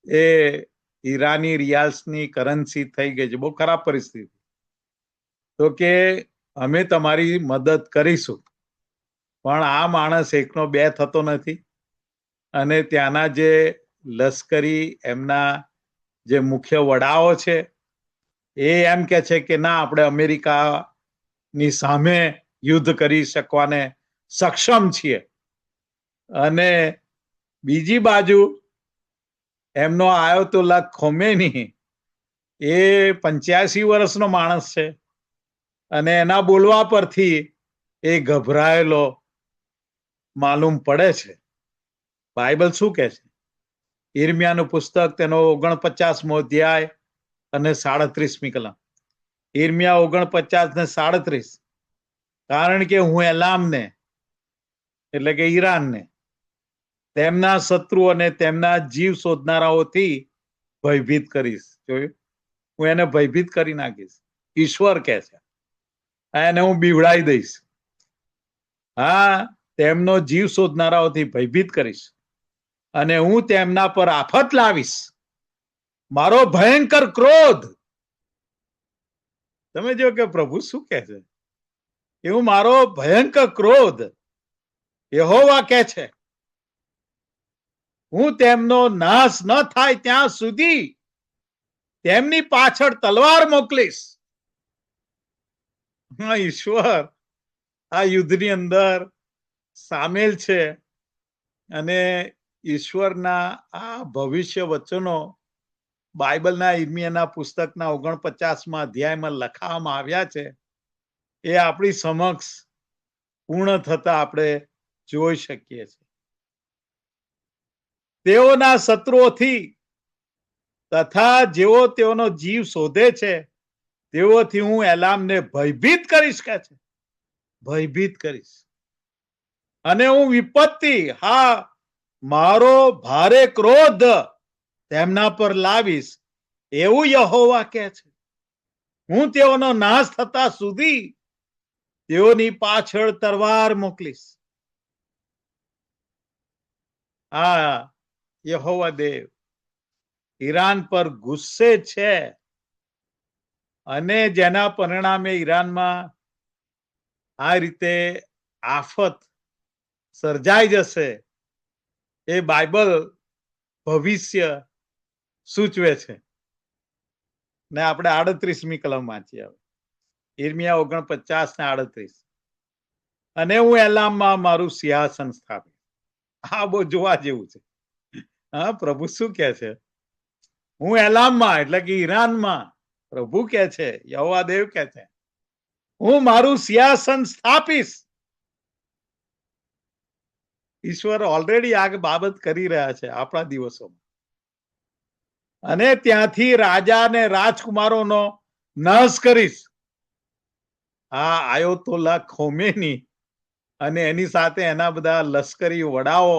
એ ઈરાની રિયાલ્સની કરન્સી થઈ ગઈ છે. બહુ ખરાબ પરિસ્થિતિ. તો કે અમે તમારી મદદ કરીશું, પણ આ માણસ એકનો બે થતો નથી. અને ત્યાંના જે લશ્કરી એમના જે મુખ્ય વડાઓ છે એ એમ કે છે કે ના, આપણે અમેરિકાની સામે યુદ્ધ કરી શકવાને સક્ષમ છીએ. અને બીજી બાજુ એમનો આયતોલ્લા ખોમેની એ 85 વર્ષનો માણસ છે અને એના બોલવા પરથી એ ગભરાયેલો માલુમ પડે છે. બાઇબલ શું કહે છે? ઈર્મિયાનું પુસ્તક તેનો 49મો અધ્યાય અને 37મી કલમ. ઈર્મિયા 49 ને 37. કારણ કે હું એલામને એટલે કે ઈરાનને તેમના શત્રુ અને તેમના જીવ શોધનારાઓથી ભયભીત કરીશ. જોયું? હું એને ભયભીત કરી નાખીશ. ઈશ્વર કહે છે. એને હું બીવડાવી દઈશ. હા, તેમનો જીવ શોધનારાઓથી ભયભીત કરીશ અને હું તેમના પર આફત લાવીશ. મારો ભયંકર ક્રોધ. તમે જો કે પ્રભુ શું કહે છે? એવું મારો ભયંકર ક્રોધ યહોવા કહે છે, હું તેમનો નાશ ન થાય ત્યાં સુધી તેમની પાછળ તલવાર મોકલીશ. ઈશ્વર આ યુદ્ધની અંદર સામેલ છે અને ઈશ્વરના આ ભવિષ્ય વચનો બાઇબલના ઈર્મિયાના પુસ્તકના 49મા અધ્યાયમાં લખવામાં આવ્યા છે. એ આપણી સમક્ષ પૂર્ણ થતા આપણે જોઈ શકીએ છીએ. તેઓના શત્રુઓથી તથા જેઓ તેઓનો જીવ શોધે છે તેઓથી હું એલામને ભયભીત કરીશ કે છે. ભયભીત કરીશ અને હું વિપત્તિ, હા, મારો ભારે ક્રોધ તેમના પર લાવીશ, એવું યહોવા કહે છે. હું તેઓનો નાશ થતા સુધી તેઓની પાછળ તલવાર મોકલીશ. આ યહોવા દેવ ઈરાન પર ગુસ્સે છે અને જેના પરિણામે ઈરાનમાં આ રીતે આફત સર્જાઈ જશે એ બાઇબલ ભવિષ્ય સૂચવે છે. ને આપણે 38મી કલમ વાંચીએ. ઈર્મિયા 49 ને 38. અને હું એલામમાં મારું સિંહાસન સ્થાપીશ. આ બહુ જોવા જેવું છે. હા, પ્રભુ શું કહે છે? હું એલામમાં એટલે કે ઈરાનમાં, પ્રભુ કહે છે, યહોવા દેવ કહે છે, હું મારું સિંહાસન સ્થાપીશ. ઈશ્વર ઓલરેડી આ બાબત કરી રહ્યા છે આપણા દિવસોમાં. અને ત્યાંથી રાજા અને રાજકુમારોનો નાશ કરીશ. આ આયતોલ્લા ખોમેની અને એની સાથે એના બધા લશ્કરી વડાઓ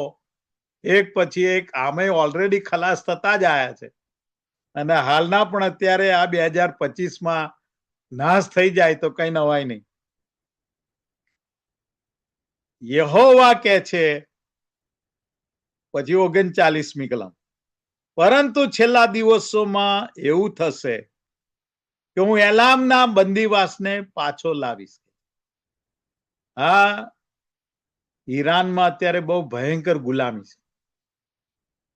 એક પછી એક આમે ઓલરેડી ખલાસ થતા જ આયા છે અને હાલના પણ અત્યારે આ 2025માં નાશ થઈ જાય તો કઈ નવાય નહીં. યહોવા કહે છે પછી 39મી કલમ, પરંતુ છેલ્લા દિવસોમાં એવું થશે કે હું એલામના બંદીવાસને પાછો લાવીશ. હા, ઈરાનમાં અત્યારે બહુ ભયંકર ગુલામી છે.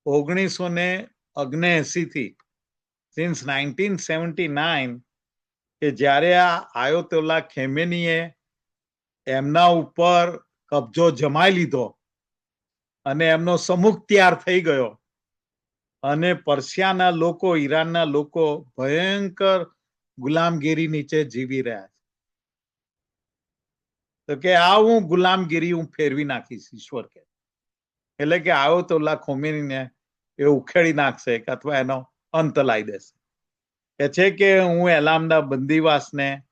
1979 થી સિન્સ 1979 કે જ્યારે આ આયતોલ્લા ખેમેનીએ એમના ઉપર કબજો જમાઈ લીધો અને એમનો સમૂહ તૈયાર થઈ ગયો અને પર્શિયાના લોકો, ઈરાનના લોકો ભયંકર ગુલામગીરી નીચે જીવી રહ્યા છે. તો કે આ હું ગુલામગીરી હું ફેરવી નાખીશ, ઈશ્વર કે. એટલે કે આયોતોલ્લા ખોમેનીને એ ઉખેડી નાખશે અથવા એનો અંત લાવી દેશે. કે છે કે હું એલામના બંદીવાસને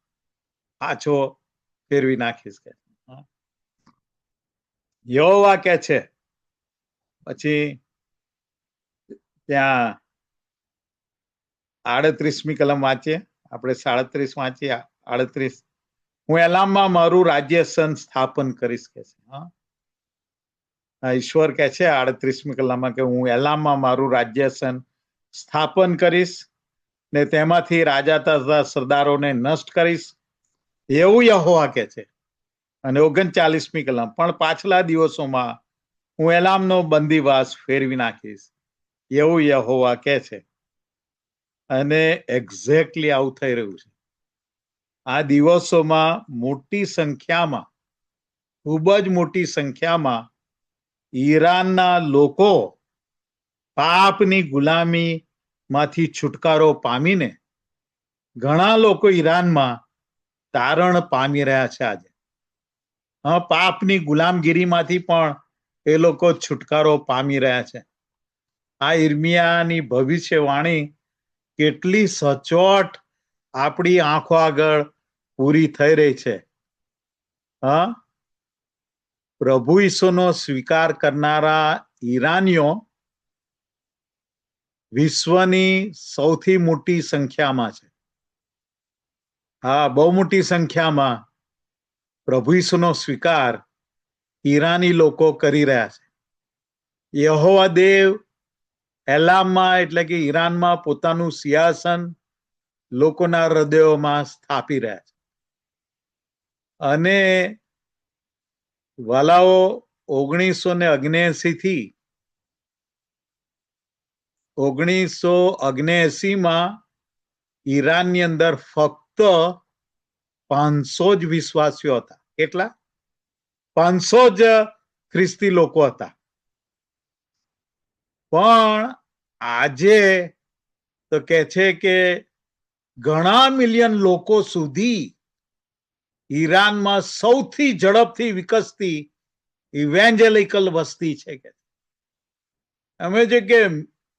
પાછો ફેરવી નાખીશ કે. યહોવા કે છે. પછી ત્યાં 38મી કલમ વાંચીએ આપણે, 37 વાંચીએ 38. હું એલામમાં મારું રાજ્ય સ્થાપન કરીશ કે છે. ઈશ્વર કે છે 38મી કલમમાં કે હું એલામમાં મારું રાજ્ય સ્થાપન કરીશ ને તેમાંથી રાજા તથા સરદારોને નષ્ટ કરીશ, એવું યહોવા કે છે. અને 39મી કલમ, પણ પાછલા દિવસોમાં હું એલામનો બંદીવાસ ફેરવી નાખીશ, એવું યહોવા કે છે. અને એક્ઝેક્ટલી આવું થઈ રહ્યું છે. આ દિવસોમાં મોટી સંખ્યામાં, ખૂબ જ મોટી સંખ્યામાં ઈરાનના લોકો પાપની ગુલામી માંથી છુટકારો પામીને ઘણા લોકો ઈરાનમાં તારણ પામી રહ્યા છે આજે. પાપની ગુલામગીરીમાંથી પણ એ લોકો છુટકારો પામી રહ્યા છે. આ ઈર્મિયાની ભવિષ્યવાણી કેટલી સચોટ આપણી આંખો આગળ પૂરી થઈ રહી છે. પ્રભુ ઈસુનો સ્વીકાર કરનારા ઈરાનીઓ વિશ્વની સૌથી મોટી સંખ્યામાં છે. બહુ મોટી સંખ્યામાં પ્રભુ ઈસુનો સ્વીકાર ઈરાની લોકો કરી રહ્યા છે. યહોવા દેવ એલામમાં એટલે કે ઈરાનમાં પોતાનું સિંહાસન લોકોના હૃદયોમાં સ્થાપી રહ્યા છે. અને વાલાઓ 1979 થી 1979માં ઈરાનની અંદર ફક્ત 500 જ વિશ્વાસીઓ હતા. કેટલા? 500 જ ખ્રિસ્તી લોકો હતા. પણ આજે તો કે છે કે ઘણા મિલિયન લોકો સુધી ઈરાનમાં સૌથી ઝડપથી વિકસતી ઇવેન્જેલિકલ વસ્તી છે કે અમે જે કે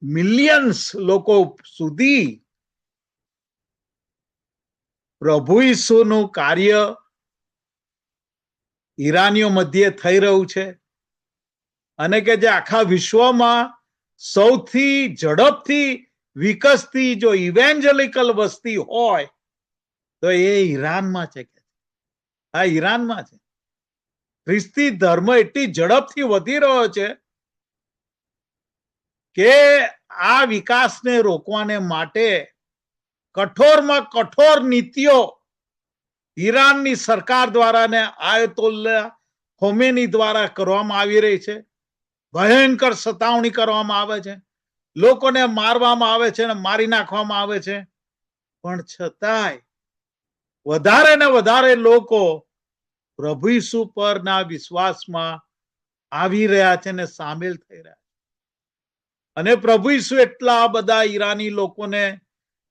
મિલિયન્સ લોકો સુધી પ્રભુ ઈસુનું કાર્ય ઈરાનીઓ મધ્યે થઈ રહ્યું છે. અને કે જે આખા વિશ્વમાં સૌથી ઝડપથી વિકસતી જો ઇવેન્જેલિકલ વસ્તી હોય તો એ ઈરાનમાં છે. આ ઈરાનમાં છે. ખ્રિસ્તી ધર્મ એટલી ઝડપથી વધી રહ્યો છે કે આ વિકાસને રોકવાને માટે કઠોરમાં કઠોર નીતિઓ ઈરાનની સરકાર દ્વારા ને આયતોલ્લા ખોમેની દ્વારા કરવામાં આવી રહી છે. ભયંકર સતાવણી કરવામાં આવે છે, લોકોને મારવામાં આવે છે અને મારી નાખવામાં આવે છે. પણ છતાંય વધારે ને વધારે લોકો પ્રભુ ઈસુ પરના વિશ્વાસમાં આવી રહ્યા છે ને સામેલ થઈ રહ્યા છે. અને પ્રભુ ઈસુ એટલા બધા ઈરાની લોકોને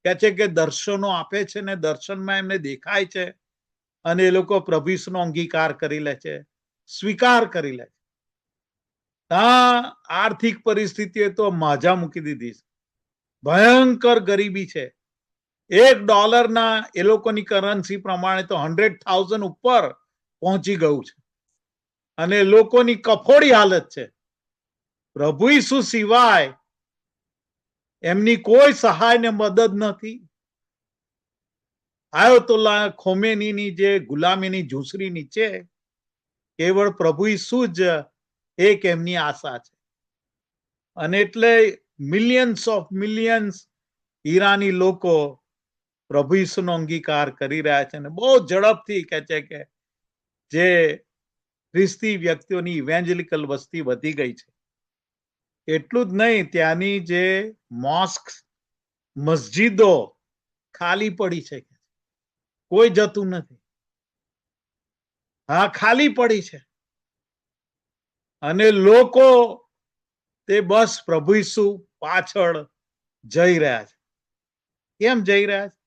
કે છે કે દર્શનો આપે છે ને દર્શનમાં એમને દેખાય છે અને એ લોકો પ્રભુ ઈસુનો અંગીકાર કરી લે છે, સ્વીકાર કરી લે છે. આર્થિક પરિસ્થિતિએ તો માજા મૂકી દીધી છે. ભયંકર ગરીબી છે. $1 એ લોકોની કરન્સી પ્રમાણે તો 100,000 ઉપર પહોંચી ગયું છે. અને લોકોની કફોડી હાલત છે. પ્રભુ ઈસુ સિવાય એમની કોઈ સહાય ને મદદ નથી. આયતોલ્લા ખોમેનીની જે ગુલામીની ઝૂંસરી નીચે કેવળ પ્રભુ ઈસુ જ એક એમની આશા છે. અને એટલે મિલિયન્સ ઈરાની લોકો પ્રભુ ઈસુનો અંગીકાર કરી રહ્યા છે અને બહુ ઝડપથી કે છે કે જે ખ્રિસ્તી વ્યક્તિઓની ઇવેન્જેલિકલ વસ્તી વધી ગઈ છે. એટલું જ નહીં, ત્યાંની જે મોસ્ક મસ્જિદો ખાલી પડી છે, કોઈ જતું નથી. ખાલી પડી છે. અને લોકો તે બસ પ્રભુ ઈસુ પાછળ જઈ રહ્યા છે. કેમ જઈ રહ્યા છે?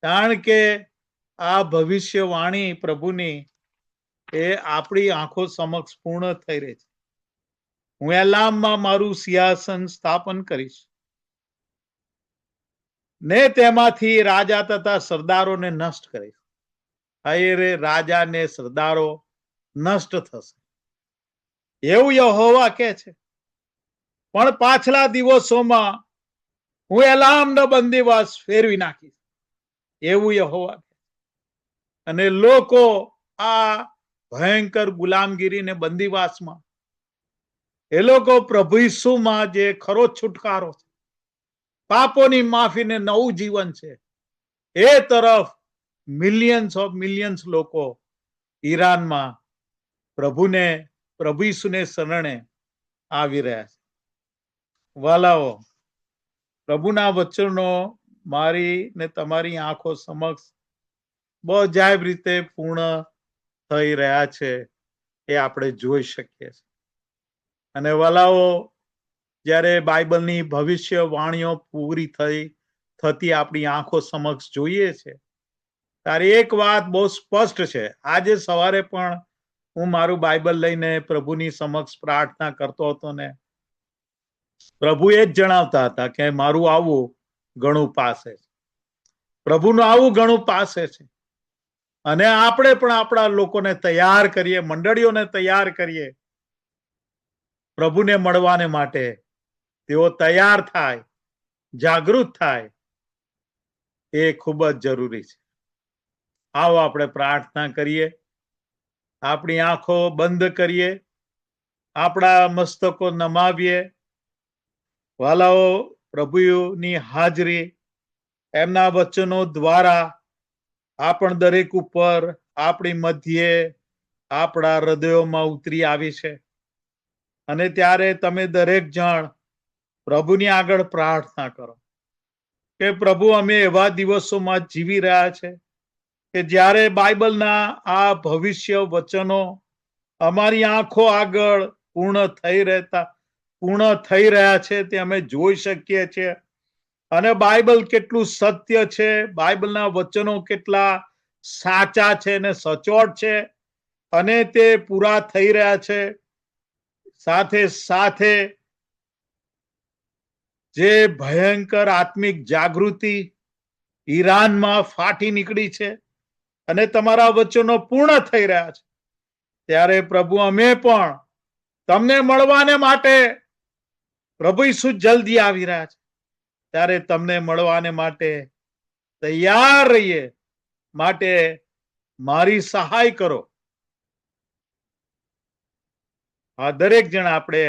કારણ કે આ ભવિષ્યવાણી પ્રભુની એ આપણી આંખો સમક્ષ પૂર્ણ થઈ રહી છે. હું એલામમાં મારું સિંહાસન સ્થાપન કરીશ ને તેમાંથી રાજા તથા સરદારોને નષ્ટ કરીશ. રે રાજા ને સરદારો નષ્ટ થશે એવું યહોવા કહે છે. પણ પાછલા દિવસોમાં હું એલામનો બંદીવાસ ફેરવી નાખીશ એવું યહોવા. અને લોકો આ ભયંકર ગુલામગીરી ને બંદીવાસમાં એ લોકો પ્રભુ ઈસુમાં જે ખરો છુટકારો છે, પાપોની માફીને નવું જીવન છે, એ તરફ મિલિયન્સ લોકો ઈરાનમાં પ્રભુ ઈસુને શરણે આવી રહ્યા છે. વાલાઓ, પ્રભુના વચનો મારી ને તમારી આંખો સમક્ષ બહુ અજાયબ રીતે પૂર્ણ થઈ રહ્યા છે એ આપણે જોઈ શકીએ છીએ. અને વાલાઓ, જ્યારે બાઇબલની ભવિષ્યવાણીઓ પૂરી થતી આપણી આંખો સમક્ષ જોઈએ છે, ત્યારે એક વાત બહુ સ્પષ્ટ છે. આજે સવારે પણ હું મારું બાઇબલ લઈને પ્રભુની સમક્ષ પ્રાર્થના કરતો હતો ને પ્રભુ એ જ જણાવતા હતા કે મારું આવું ઘણું પાસે છે, પ્રભુનું આવું ઘણું પાસે છે. અને આપણે પણ આપણા લોકોને તૈયાર કરીએ, મંડળીઓને તૈયાર કરીએ પ્રભુને મળવાને માટે. તેઓ તૈયાર થાય, જાગૃત થાય, એ ખૂબ જ જરૂરી છે. આવો આપણે પ્રાર્થના કરીએ, આપણી આંખો બંધ કરીએ, આપણા મસ્તકો નમાવીએ. વાલાઓ, પ્રભુની હાજરી એમના વચનો દ્વારા આપણ દરેક ઉપર, આપણી મધ્યે, આપણા હૃદયોમાં ઉતરી આવી છે. અને ત્યારે તમે દરેક જણ પ્રભુની આગળ પ્રાર્થના કરો કે પ્રભુ, અમે એવા દિવસોમાં જીવી રહ્યા છે કે જ્યારે બાઇબલના આ ભવિષ્ય વચનો અમારી આંખો આગળ પૂર્ણ થઈ રહ્યા છે તે અમે જોઈ શકીએ છીએ. અને બાઇબલ કેટલું સત્ય છે, બાઇબલના વચનો કેટલા સાચા છે ને સચોટ છે, અને તે પૂરા થઈ રહ્યા છે. સાથે સાથે જે ભયંકર આત્મિક જાગૃતિ ઈરાનમાં ફાટી નીકળી છે અને તમારા વચનો પૂર્ણ થઈ રહ્યા છે, ત્યારે પ્રભુ અમે પણ તમને મળવાને માટે, પ્રભુ ઈસુ જલ્દી આવી રહ્યા છે, ત્યારે તમને મળવાને માટે તૈયાર રહીએ. માટે મારી સહાય કરો. આ દરેક જણ આપણે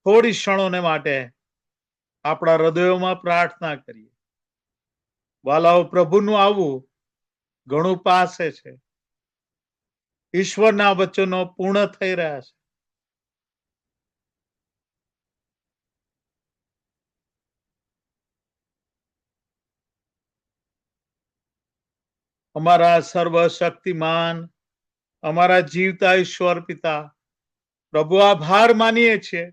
થોડી ક્ષણોને માટે આપણા હૃદયોમાં પ્રાર્થના કરીએ. વાલાઓ, પ્રભુનું આવવું ઘણું પાસે છે. ઈશ્વરના વચનો પૂર્ણ થઈ રહ્યા છે. અમારા સર્વશક્તિમાન, અમારા જીવતા ઈશ્વર પિતા, પ્રભુ, આભાર માનીએ છીએ,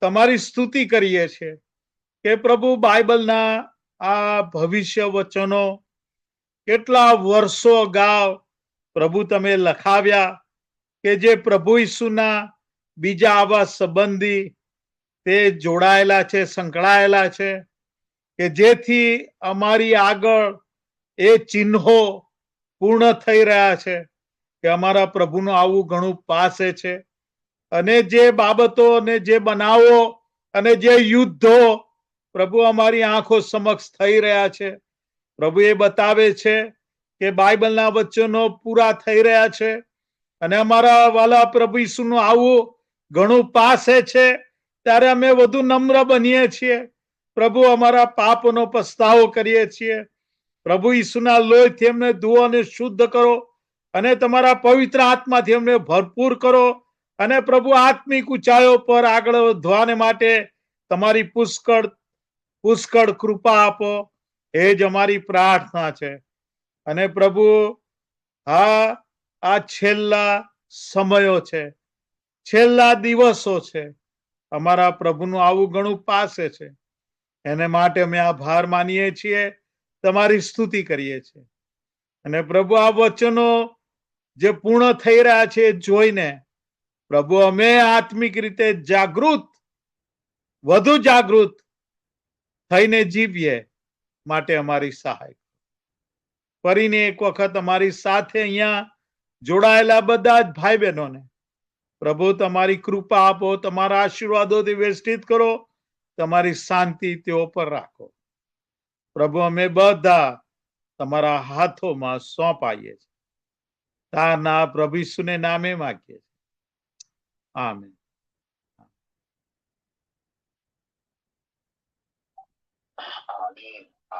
તમારી સ્તુતિ કરીએ છીએ કે પ્રભુ બાઇબલના આ ભવિષ્ય વચનો કેટલા વર્ષો અગાઉ પ્રભુ તમે લખાવ્યા, કે જે પ્રભુ ઈસુના બીજા આવા સંબંધી તે જોડાયેલા છે, સંકળાયેલા છે, કે જેથી અમારી આગળ એ ચિહ્નો પૂર્ણ થઈ રહ્યા છે કે અમારા પ્રભુનું આવું ઘણું પાસે છે. અને જે બાબતો અને જે બનાવો અને જે યુદ્ધો પ્રભુ અમારી આંખો સમક્ષ થઈ રહ્યા છે, પ્રભુ એ બતાવે છે કે બાઇબલના વચનો પૂરા થઈ રહ્યા છે. અને અમારા વાલા પ્રભુ ઈસુનું આવું ઘણું પાસે છે. ત્યારે અમે વધુ નમ્ર બનીએ છીએ. પ્રભુ, અમારા પાપનો પસ્તાવો કરીએ છીએ. પ્રભુ ઈસુના લોહીથી અમને ધુઓ અને શુદ્ધ કરો, અને તમારા પવિત્ર આત્માથી અમને ભરપૂર કરો. અને પ્રભુ, આત્મિક ઊંચાઈઓ પર આગળ વધવાને માટે તમારી પુષ્કળ કૃપા આપો. એ જ અમારી પ્રાર્થના છે. અને પ્રભુ, આ છેલ્લા સમયો છે, છેલ્લા દિવસો છે. અમારા પ્રભુનું આવું ઘણું પાસે છે. એને માટે અમે આભાર માનીએ છીએ, તમારી સ્તુતિ કરીએ છીએ. અને પ્રભુ આ વચનો જે પૂર્ણ થઈ રહ્યા છે જોઈને પ્રભુ અમે આત્મિક રીતે વધુ જાગૃત થઈને જીવીએ માટે અમારી સહાય. ફરીને એક વખત અમારી સાથે અહીંયા જોડાયેલા બધા જ ભાઈ બહેનોને પ્રભુ તમારી કૃપા આપો, તમારા આશીર્વાદોથી વેષ્ટિત કરો, તમારી શાંતિ તેઓ પર રાખો. પ્રભુ અમે બધા તમારા હાથોમાં સોંપાઈએ છીએ. તારના પ્રભુ ઈસુને નામે માગીએ. આમીન.